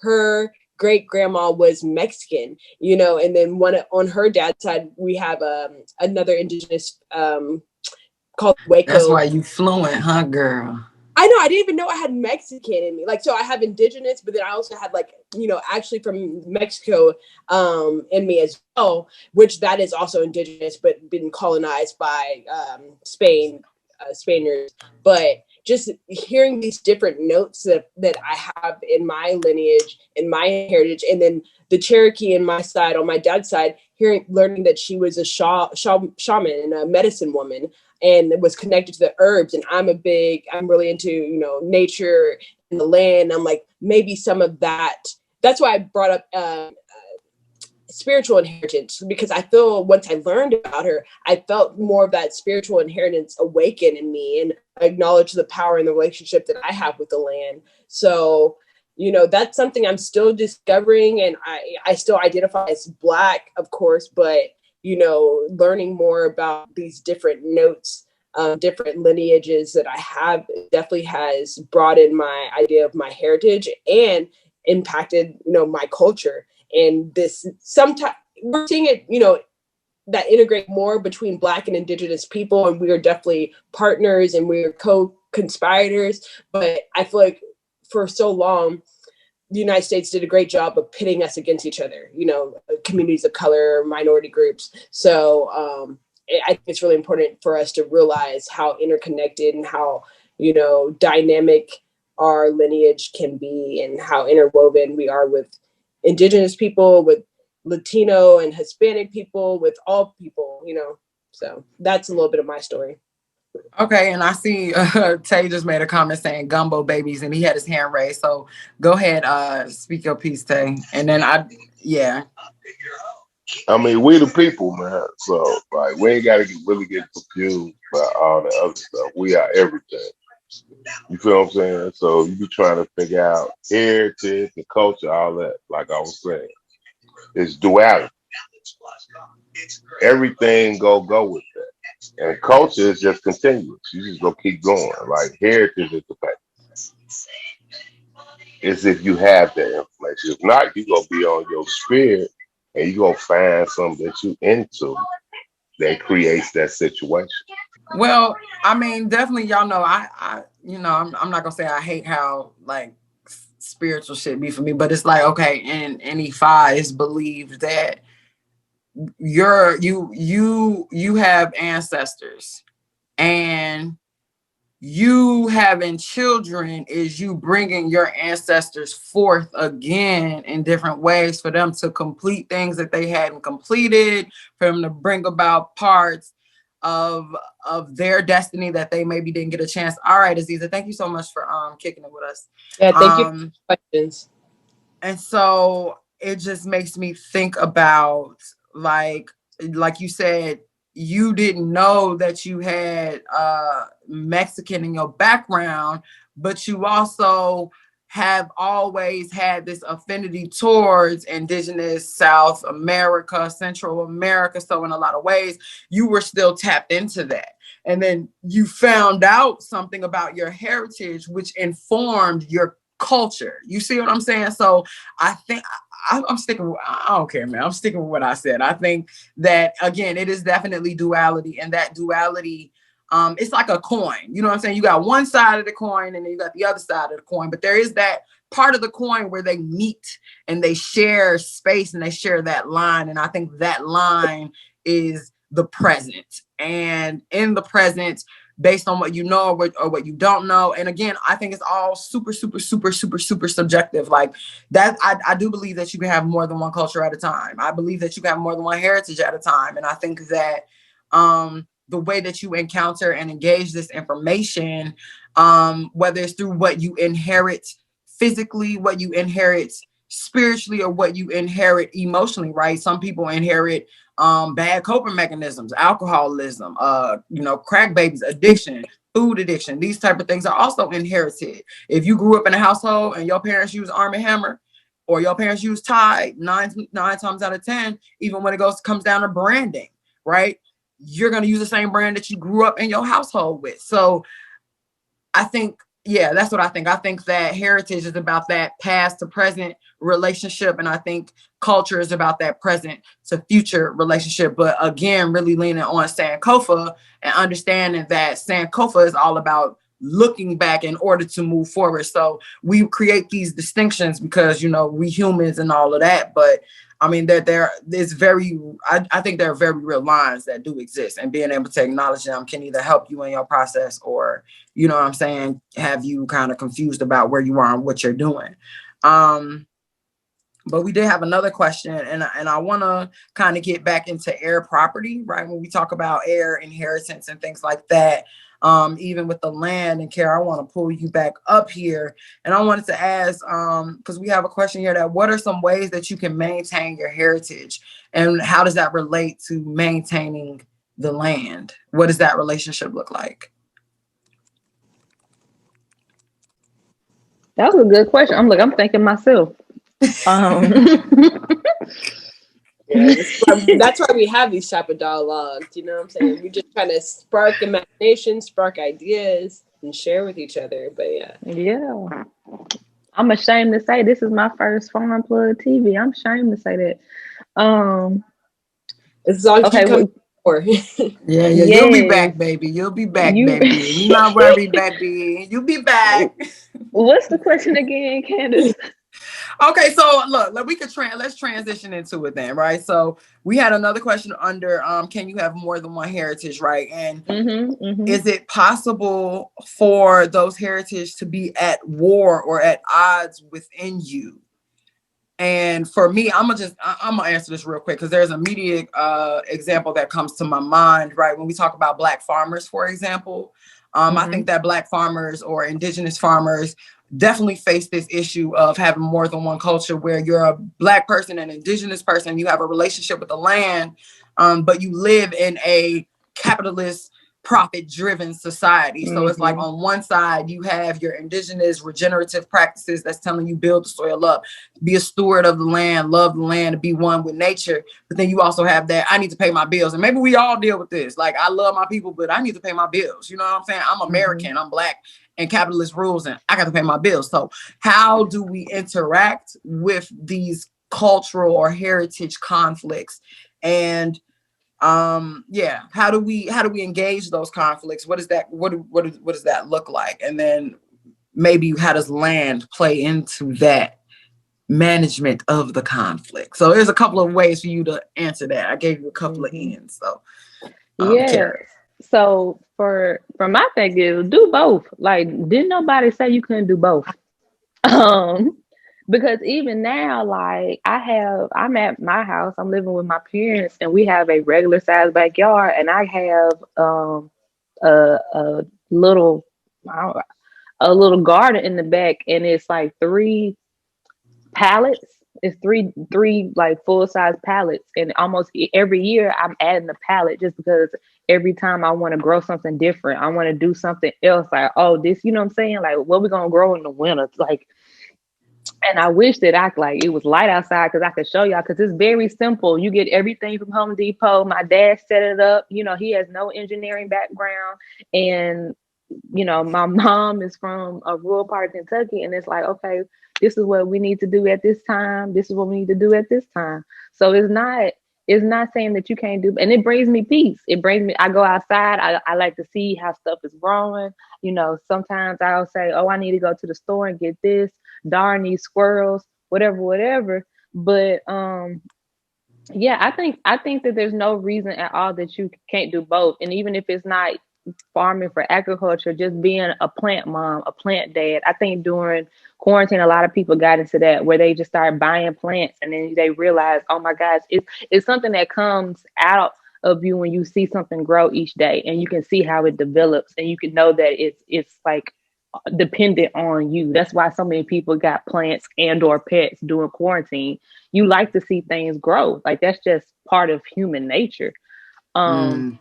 her great grandma was Mexican, and then on her dad's side, we have another indigenous called Waco. That's why you fluent, huh, girl? I know. I didn't even know I had Mexican in me. So I have indigenous, but then I also had actually from Mexico in me as well, which that is also indigenous, but been colonized by Spaniards. But just hearing these different notes that I have in my lineage, in my heritage, and then the Cherokee in my side, on my dad's side, learning that she was a shaman and a medicine woman, and it was connected to the herbs. And I'm really into, nature and the land. I'm like, maybe some of that. That's why I brought up spiritual inheritance, because I feel once I learned about her, I felt more of that spiritual inheritance awaken in me, and acknowledge the power and the relationship that I have with the land. So, that's something I'm still discovering, and I still identify as Black, of course, but learning more about these different notes, different lineages that I have definitely has broadened my idea of my heritage and impacted, my culture. And this, sometimes we're seeing it, that integrate more between Black and indigenous people. And we are definitely partners and we are co-conspirators. But I feel like for so long, the United States did a great job of pitting us against each other, communities of color, minority groups. So I think it's really important for us to realize how interconnected and how, dynamic our lineage can be, and how interwoven we are with indigenous people, with Latino and Hispanic people, with all people, So that's a little bit of my story. Okay, and I see Tay just made a comment saying gumbo babies, and he had his hand raised. So go ahead, speak your piece, Tay. And then I mean, we the people, man. So we ain't gotta really get confused by all the other stuff. We are everything. You feel what I'm saying? So you be trying to figure out heritage and culture, all that, like I was saying. It's duality. Everything go with that. And culture is just continuous. You just go keep going. Like heritage is the fact. It's if you have that information. If not, you gonna be on your spirit and you gonna find something that you into that creates that situation. Well, I mean, definitely, y'all know, I'm not gonna say I hate how spiritual shit be for me, but it's like, okay, in E5 it's believed that you have ancestors, and you having children is you bringing your ancestors forth again in different ways for them to complete things that they hadn't completed, for them to bring about parts of their destiny that they maybe didn't get a chance. All right, Aziza, thank you so much for kicking it with us. Yeah, thank you for the questions. And so it just makes me think about like you said, you didn't know that you had Mexican in your background, but you also have always had this affinity towards indigenous South America, Central America. So in a lot of ways, you were still tapped into that. And then you found out something about your heritage, which informed your culture. You see what I'm saying? So I think I'm sticking with, I don't care, man. I'm sticking with what I said. I think that, again, it is definitely duality, and that duality, it's like a coin. You know what I'm saying? You got one side of the coin and then you got the other side of the coin, but there is that part of the coin where they meet and they share space and they share that line. And I think that line is the present. And in the present, based on what you know or what you don't know. And again, I think it's all super subjective. Like that, I do believe that you can have more than one culture at a time. I believe that you can have more than one heritage at a time. And I think that the way that you encounter and engage this information, whether it's through what you inherit physically, what you inherit spiritually, or what you inherit emotionally, right? Some people inherit bad coping mechanisms, alcoholism, crack babies, addiction, food addiction. These type of things are also inherited. If you grew up in a household and your parents use Arm & Hammer, or your parents use Tide, nine times out of 10, even when it comes down to branding, right? You're going to use the same brand that you grew up in your household with. So I think, yeah, that's what I think. I think that heritage is about that past to present relationship. And I think culture is about that present to future relationship. But again, really leaning on Sankofa and understanding that Sankofa is all about looking back in order to move forward. So we create these distinctions because, we humans and all of that. But I mean, I think there are very real lines that do exist, and being able to acknowledge them can either help you in your process or, you know what I'm saying, have you kind of confused about where you are and what you're doing. But we did have another question, and I want to kind of get back into heir property, right? When we talk about heir inheritance and things like that, even with the land. And Kara, I want to pull you back up here, and I wanted to ask, because we have a question here, that what are some ways that you can maintain your heritage, and how does that relate to maintaining the land? What does that relationship look like? That was a good question. I'm thinking myself. Yeah, that's why we have these type of dialogues. You know what I'm saying? We just trying to spark imagination, spark ideas, and share with each other. But yeah. I'm ashamed to say this is my first Farm Plug TV. I'm ashamed to say that. As long as you come for. Yeah, you'll be back, baby. You'll be back, baby. We not worried, baby. You'll be back. What's the question again, Candace? Okay, so look, we could let's transition into it then, right? So we had another question under can you have more than one heritage, right? And is it possible for those heritage to be at war or at odds within you? And for me, I'm gonna answer this real quick because there's an immediate example that comes to my mind, right? When we talk about Black farmers, for example, I think that Black farmers or indigenous farmers definitely face this issue of having more than one culture, where you're a Black person, an indigenous person, you have a relationship with the land, but you live in a capitalist, profit-driven society. So it's like on one side, you have your indigenous regenerative practices that's telling you build the soil up, be a steward of the land, love the land, be one with nature. But then you also have that, I need to pay my bills. And maybe we all deal with this. Like, I love my people, but I need to pay my bills. You know what I'm saying? I'm American, I'm Black, and capitalist rules, and I got to pay my bills. So how do we interact with these cultural or heritage conflicts? And how do we engage those conflicts? What does that look like? And then maybe how does land play into that management of the conflict? So there's a couple of ways for you to answer that. I gave you a couple of ends. So yeah. So from my thing is do both. Like, didn't nobody say you couldn't do both? Um, because even now, like I'm at my house, I'm living with my parents, and we have a regular sized backyard, and I have a little I don't- a little garden in the back, and it's like three pallets. It's three like full size pallets, and almost every year I'm adding a pallet just because every time I want to grow something different, I want to do something else. Like, oh, this, you know what I'm saying? Like, what we gonna grow in the winter? Like, and I wish that I like it was light outside because I could show y'all because it's very simple. You get everything from Home Depot. My dad set it up. You know, he has no engineering background, and you know, my mom is from a rural part of Kentucky, and it's like, okay, this is what we need to do at this time. This is what we need to do at this time. So it's not saying that you can't do, and it brings me peace. It brings me, I go outside. I like to see how stuff is growing. You know, sometimes I'll say, oh, I need to go to the store and get this, darn these squirrels, whatever. But yeah, I think that there's no reason at all that you can't do both. And even if it's not farming for agriculture, just being a plant mom, a plant dad. I think during quarantine, a lot of people got into that where they just started buying plants, and then they realize, oh my gosh, it's something that comes out of you when you see something grow each day, and you can see how it develops, and you can know that it's like dependent on you. That's why so many people got plants and or pets during quarantine. You like to see things grow. Like, that's just part of human nature. Um, Mm.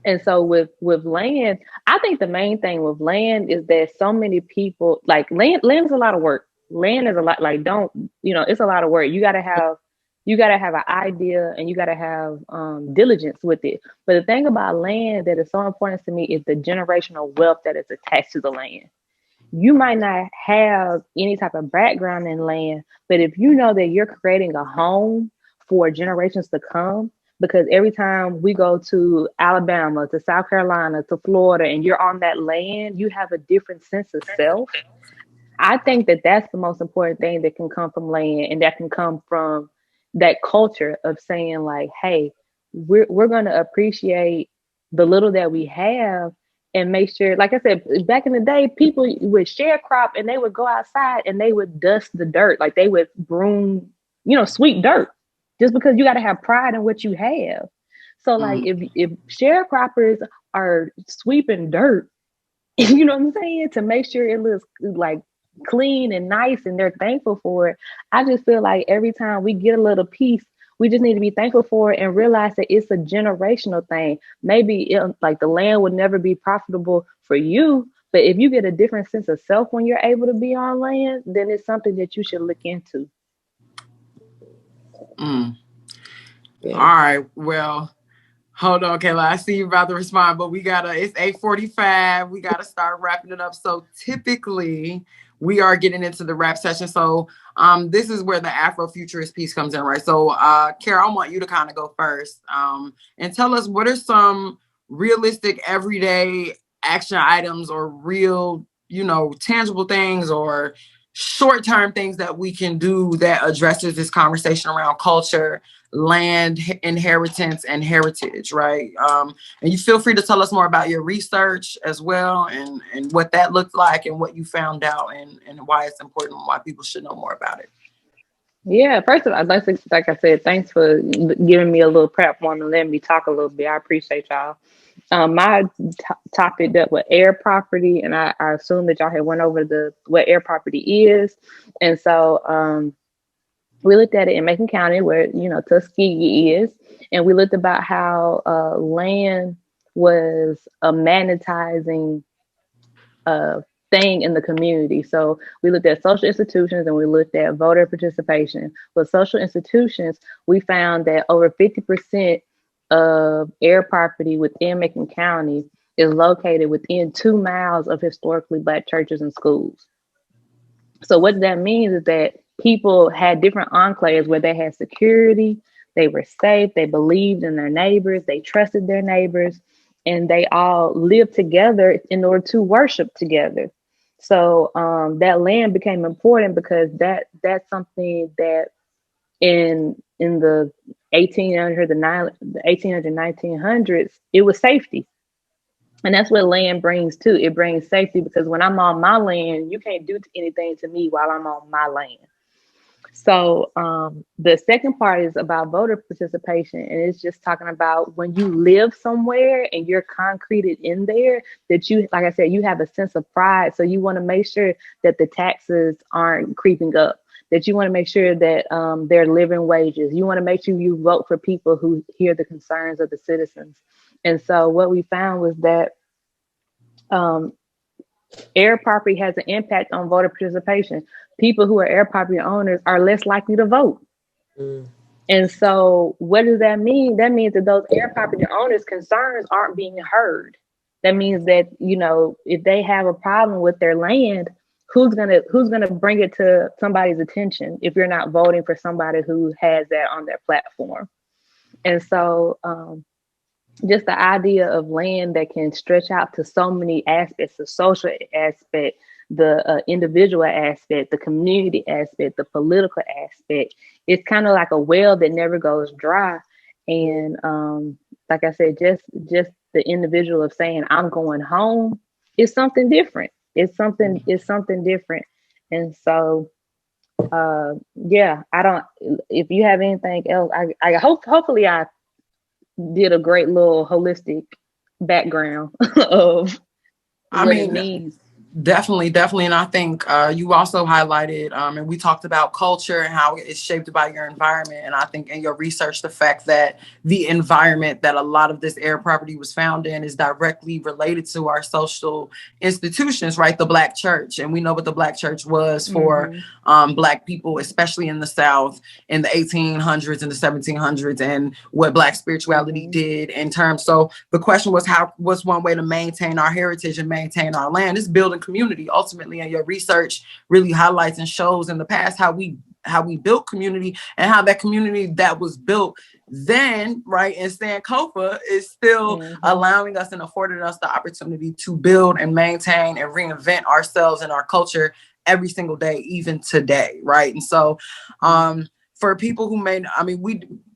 and so with land, I think the main thing with land is that so many people like land is a lot of work. Land is a lot, like, don't, it's a lot of work. You gotta have an idea, and you gotta have diligence with it. But the thing about land that is so important to me is the generational wealth that is attached to the land. You might not have any type of background in land, but if you know that you're creating a home for generations to come, because every time we go to Alabama, to South Carolina, to Florida, and you're on that land, you have a different sense of self. I think that that's the most important thing that can come from land, and that can come from that culture of saying, like, hey, we're going to appreciate the little that we have, and make sure, like I said, back in the day, people would sharecrop, and they would go outside and they would dust the dirt, like they would broom, sweep dirt, just because you got to have pride in what you have. So, like, Mm. if sharecroppers are sweeping dirt, you know what I'm saying, to make sure it looks like clean and nice, and they're thankful for it. I just feel like every time we get a little piece, we just need to be thankful for it and realize that it's a generational thing. Maybe like the land would never be profitable for you, but if you get a different sense of self when you're able to be on land, then it's something that you should look into. Mm. Yeah. All right. Well, hold on, Kayla. I see you about to respond, but it's 8:45. We gotta start wrapping it up. So typically we are getting into the rap session. So this is where the Afrofuturist piece comes in, right? So Kara, I want you to kind of go first. And tell us, what are some realistic everyday action items, or real, tangible things, or short-term things that we can do that addresses this conversation around culture, land, inheritance, and heritage, right? And you feel free to tell us more about your research as well, and what that looked like, and what you found out, and why it's important, and why people should know more about it. Yeah, first of all, like I said, thanks for giving me a little platform and letting me talk a little bit. I appreciate y'all. My topic dealt with air property, and I assume that y'all had went over what air property is. And so we looked at it in Macon County, where Tuskegee is, and we looked about how land was a magnetizing thing in the community. So we looked at social institutions, and we looked at voter participation. With social institutions, we found that over 50% of air property within Macon County is located within 2 miles of historically Black churches and schools. So what that means is that people had different enclaves where they had security, they were safe, they believed in their neighbors, they trusted their neighbors, and they all lived together in order to worship together. So that land became important because that's something that in the 1900s, it was safety. And that's what land brings too. It brings safety, because when I'm on my land, you can't do anything to me while I'm on my land. So the second part is about voter participation, and it's just talking about when you live somewhere and you're concreted in there, that you, like I said, you have a sense of pride. So you want to make sure that the taxes aren't creeping up, that you want to make sure that they're living wages. You want to make sure you vote for people who hear the concerns of the citizens. And so what we found was that air property has an impact on voter participation. People who are air property owners are less likely to vote. And so what does that mean? That means that those air property owners' concerns aren't being heard. That means that, you know, if they have a problem with their land, who's gonna bring it to somebody's attention if you're not voting for somebody who has that on their platform? And so just the idea of land that can stretch out to so many aspects, the social aspect, the individual aspect, the community aspect, the political aspect. It's kind of like a well that never goes dry. And like I said, just the individual of saying I'm going home is something different. It's something different. And so yeah, I don't, if you have anything else, I hopefully I did a great little holistic background of what it means. Definitely. And I think you also highlighted, and we talked about culture and how it's shaped by your environment. And I think in your research, the fact that the environment that a lot of this air property was found in is directly related to our social institutions, right? The Black church. And we know what the Black church was for Black people, especially in the South in the 1800s and the 1700s, and what Black spirituality did in terms. So the question was, what's one way to maintain our heritage and maintain our land? Is building community ultimately. And your research really highlights and shows in the past how we built community, and how that community that was built then, right, in Sankofa is still allowing us and afforded us the opportunity to build and maintain and reinvent ourselves and our culture every single day, even today, right? And so for people who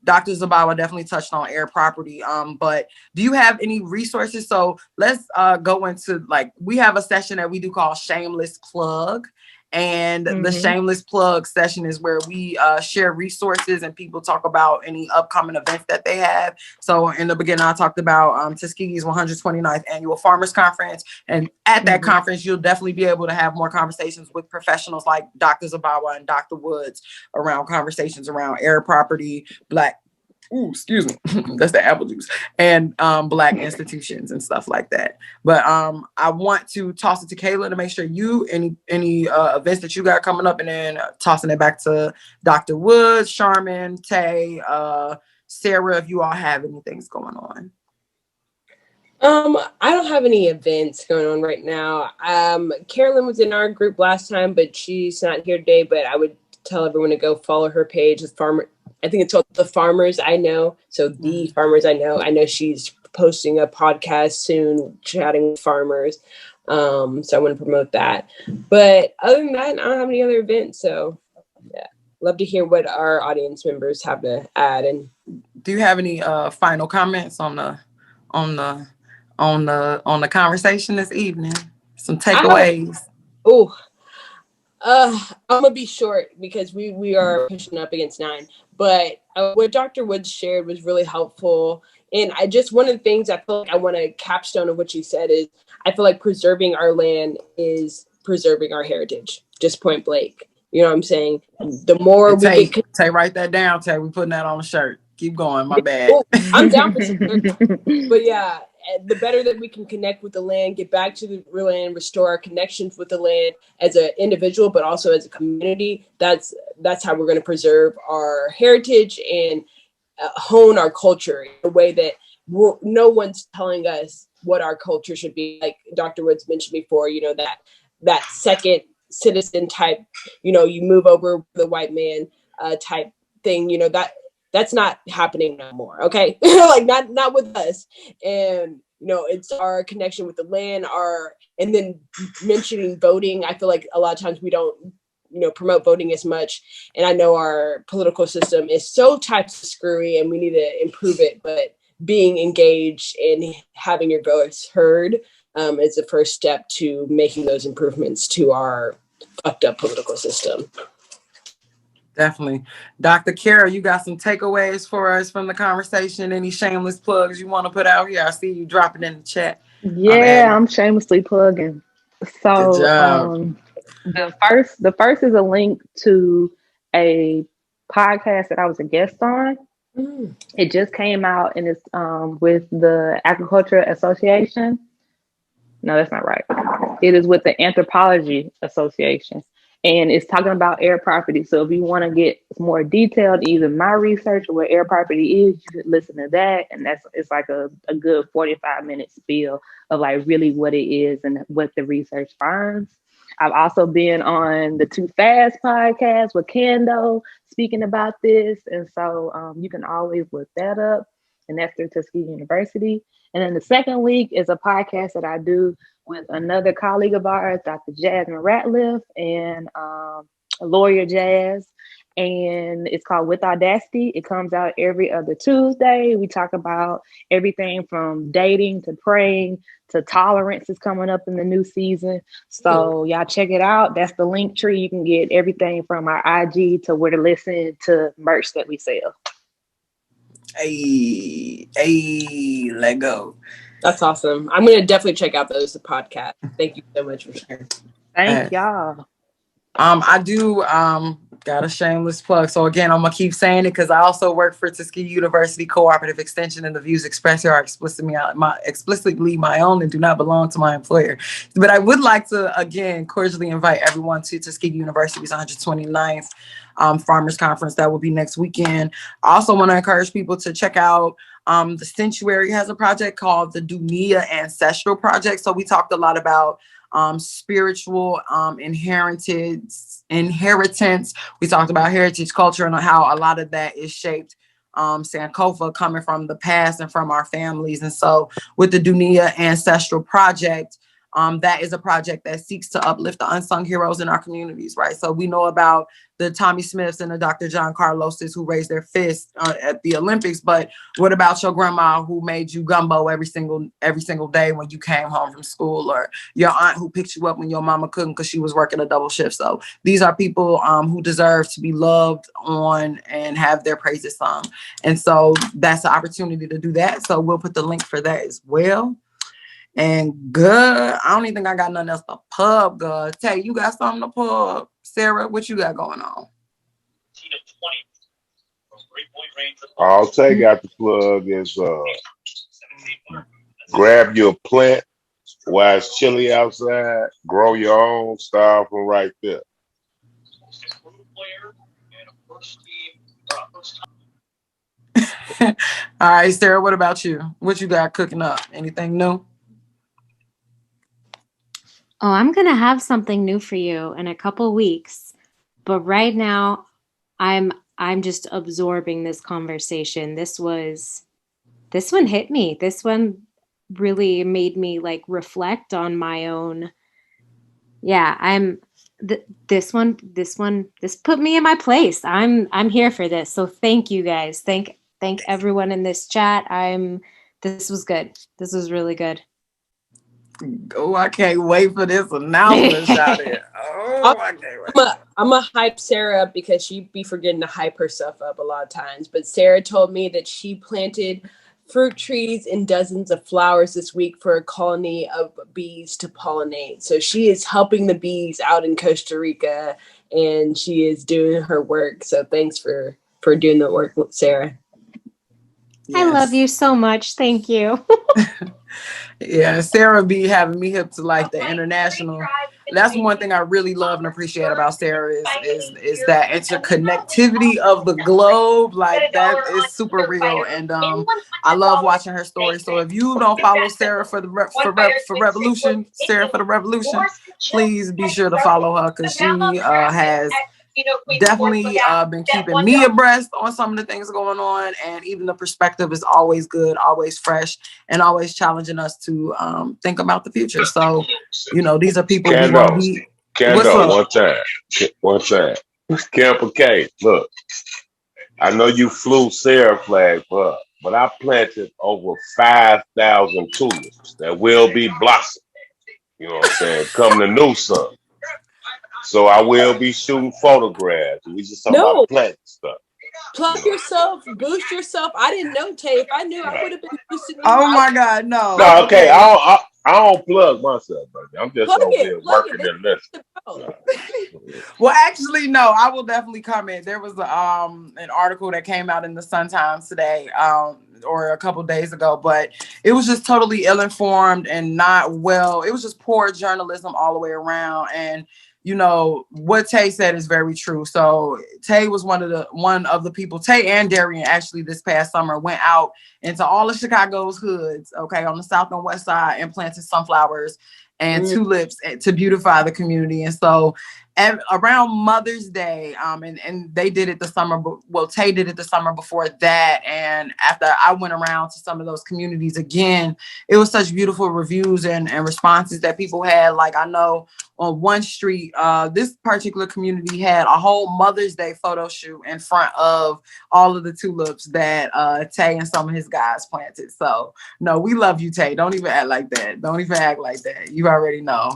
Dr. Zabawa definitely touched on air property, but do you have any resources? So let's go into, like, we have a session that we do called Shameless Plug. And the Shameless Plug session is where we share resources and people talk about any upcoming events that they have. So in the beginning, I talked about Tuskegee's 129th Annual Farmers Conference. And at that conference, you'll definitely be able to have more conversations with professionals like Dr. Zabawa and Dr. Woods around conversations around air property, Black, that's the apple juice, and Black institutions and stuff like that. But I want to toss it to Kayla to make sure any events that you got coming up, and then tossing it back to Dr. Woods, Charmin, Tay, Sarah, if you all have anything going on. I don't have any events going on right now. Carolyn was in our group last time, but she's not here today. But I would tell everyone to go follow her page, I think it's called The Farmers I Know. So The Farmers I Know. I know she's posting a podcast soon, chatting with farmers. So I want to promote that. But other than that, I don't have any other events. So yeah, love to hear what our audience members have to add. And do you have any final comments on the conversation this evening? Some takeaways. I'm gonna be short because we are pushing up against 9. But what Dr. Woods shared was really helpful. And one of the things I feel like I want to capstone of what she said is, I feel like preserving our land is preserving our heritage, just point blank. You know what I'm saying? The more Tay, write that down, Tay. We're putting that on a shirt. Keep going, my bad. I'm down for some but yeah, the better that we can connect with the land, get back to the land, restore our connections with the land as an individual, but also as a community. That's how we're going to preserve our heritage and hone our culture in a way that no one's telling us what our culture should be. Like Dr. Woods mentioned before, that second citizen type, you move over the white man type thing, that's not happening no more. Okay. Like not with us. And, it's our connection with the land, and then mentioning voting. I feel like a lot of times we don't, promote voting as much. And I know our political system is so type screwy and we need to improve it, but being engaged and having your voice heard is the first step to making those improvements to our fucked up political system. Definitely. Dr. Kara, you got some takeaways for us from the conversation? Any shameless plugs you want to put out here? I see you dropping in the chat. Yeah, I'm shamelessly plugging. Good So job. the first is a link to a podcast that I was a guest on. It just came out and it's with the Agriculture Association. No, that's not right. It is with the Anthropology Association. And it's talking about air property. So if you want to get more detailed, either my research or what air property is, you could listen to that. And it's like a good 45-minute spiel of like really what it is and what the research finds. I've also been on the Too Fast podcast with Kandeaux speaking about this. And so you can always look that up. And that's through Tuskegee University. And then the second week is a podcast that I do with another colleague of ours, Dr. Jasmine Ratliff, and lawyer Jazz. And it's called With Audacity. It comes out every other Tuesday. We talk about everything from dating to praying to tolerance is coming up in the new season. So y'all check it out. That's the link tree. You can get everything from our IG to where to listen to merch that we sell. Hey, let go. That's awesome. I'm going to definitely check out those podcasts. Thank you so much for sharing. Thank y'all. I do got a shameless plug. So again, I'm gonna keep saying it because I also work for Tuskegee University Cooperative Extension, and the views expressed here are explicitly my own and do not belong to my employer. But I would like to again cordially invite everyone to Tuskegee University's 129th Farmers Conference. That will be next weekend. I also want to encourage people to check out the Sanctuary has a project called the Dunia Ancestral Project. So we talked a lot about spiritual inheritance. We talked about heritage culture and how a lot of that is shaped Sankofa coming from the past and from our families. And so with the Dunia Ancestral Project, that is a project that seeks to uplift the unsung heroes in our communities, right? So we know about the Tommy Smiths and the Dr. John Carloses who raised their fist at the Olympics, but what about your grandma who made you gumbo every single day when you came home from school, or your aunt who picked you up when your mama couldn't because she was working a double shift? So these are people who deserve to be loved on and have their praises sung. And so that's the opportunity to do that. So we'll put the link for that as well. And good, I don't even think I got nothing else to pub, good. Tay, you got something to pub? Sarah, what you got going on? All Tay got the plug is grab your plant while it's chilly outside, grow your own style from right there. All right, Sarah, what about you? What you got cooking up? Anything new? Oh, I'm going to have something new for you in a couple weeks. But right now, I'm just absorbing this conversation. This one hit me. This one really made me like reflect on my own. Yeah, this put me in my place. I'm here for this. So thank you guys. Thank everyone in this chat. This was good. This was really good. Oh, I can't wait for this announcement shot in. Oh, I can't wait. I'm a hype Sarah up because she'd be forgetting to hype herself up a lot of times. But Sarah told me that she planted fruit trees and dozens of flowers this week for a colony of bees to pollinate. So she is helping the bees out in Costa Rica, and she is doing her work. So thanks for doing the work, Sarah. Yes. I love you so much. Thank you. Yeah, Sarah be having me hip to like the international. That's one thing I really love and appreciate about Sarah is that interconnectivity of the globe. Like that is super real, and I love watching her story. So if you don't follow Sarah for Revolution, Sarah for the Revolution, please be sure to follow her because she has definitely been keeping me abreast on some of the things going on, and even the perspective is always good, always fresh, and always challenging us to think about the future. So these are people who want to be. Kandeaux, one time. Camper K, look, I know you flew Sarah flag for her. but I planted over 5,000 tulips that will be blossom. You know what I'm saying? Come the new sun. So I will be shooting photographs. We just talking about planting stuff. Plug yourself, boost yourself. I didn't know, Tay. If I knew, I would have been boosting you. Oh my God, no. No, okay. I don't plug myself, baby. I'm just over here working and listening. Well, actually, no. I will definitely comment. There was an article that came out in the Sun Times today, or a couple days ago, but it was just totally ill-informed and not well. It was just poor journalism all the way around. And you know what Tay said is very true. So Tay was one of the people. Tay and Darian actually this past summer went out into all of Chicago's hoods, okay, on the south and west side, and planted sunflowers and tulips to beautify the community. And so around Mother's Day, and they did it the summer, well, Tay did it the summer before that. And after I went around to some of those communities again, it was such beautiful reviews and responses that people had. Like, I know on one street, this particular community had a whole Mother's Day photo shoot in front of all of the tulips that Tay and some of his guys planted. So no, we love you, Tay. Don't even act like that. Don't even act like that. You already know.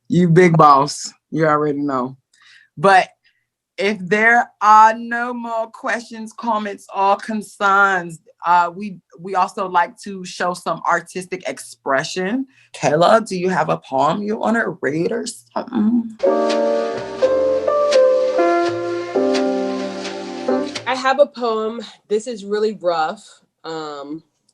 You big boss. You already know. But if there are no more questions, comments, or concerns, we also like to show some artistic expression. Kayla, do you have a poem you want to read or something? I have a poem. This is really rough.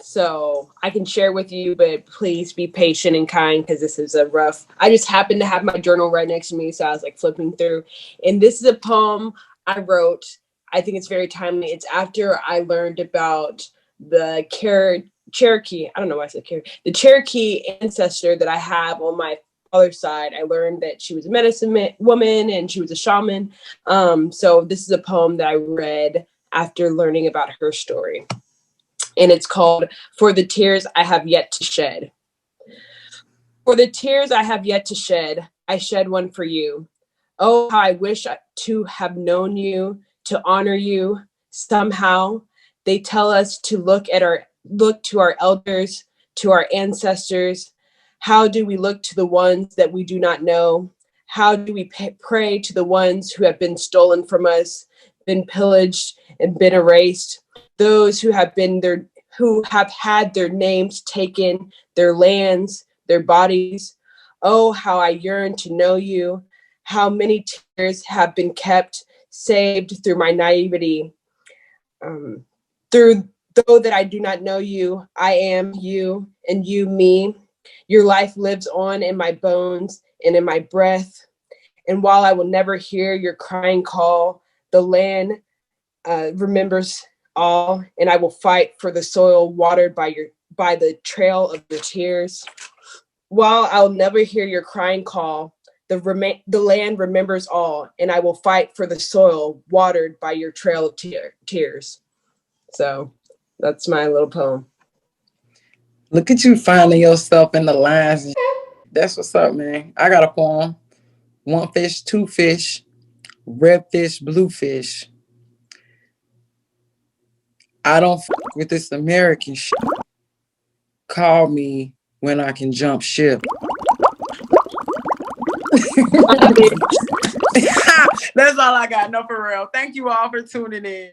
So I can share with you, but please be patient and kind because this is a rough. I just happened to have my journal right next to me, so I was like flipping through. And this is a poem I wrote. I think it's very timely. It's after I learned about the Cherokee. I don't know why I said Cherokee. The Cherokee ancestor that I have on my father's side. I learned that she was a medicine woman and she was a shaman. So this is a poem that I read after learning about her story. And it's called For the Tears I Have Yet to Shed. For the tears I have yet to shed, I shed one for you. Oh, how I wish to have known you, to honor you. Somehow they tell us to look to our elders, to our ancestors. How do we look to the ones that we do not know? How do we pray to the ones who have been stolen from us, been pillaged and been erased? Those who have had their names taken, their lands, their bodies. Oh, how I yearn to know you. How many tears have been kept, saved through my naivety. Though that I do not know you, I am you and you me. Your life lives on in my bones and in my breath. And while I will never hear your crying call, the land remembers all, and I will fight for the soil watered by the trail of your tears. While I'll never hear your crying call, the land remembers all, and I will fight for the soil watered by your trail of tears. So that's my little poem. Look at you finding yourself in the lines. That's what's up, man. I got a poem. One fish, two fish, red fish, blue fish. I don't fuck with this American shit. Call me when I can jump ship. That's all I got. No, for real. Thank you all for tuning in.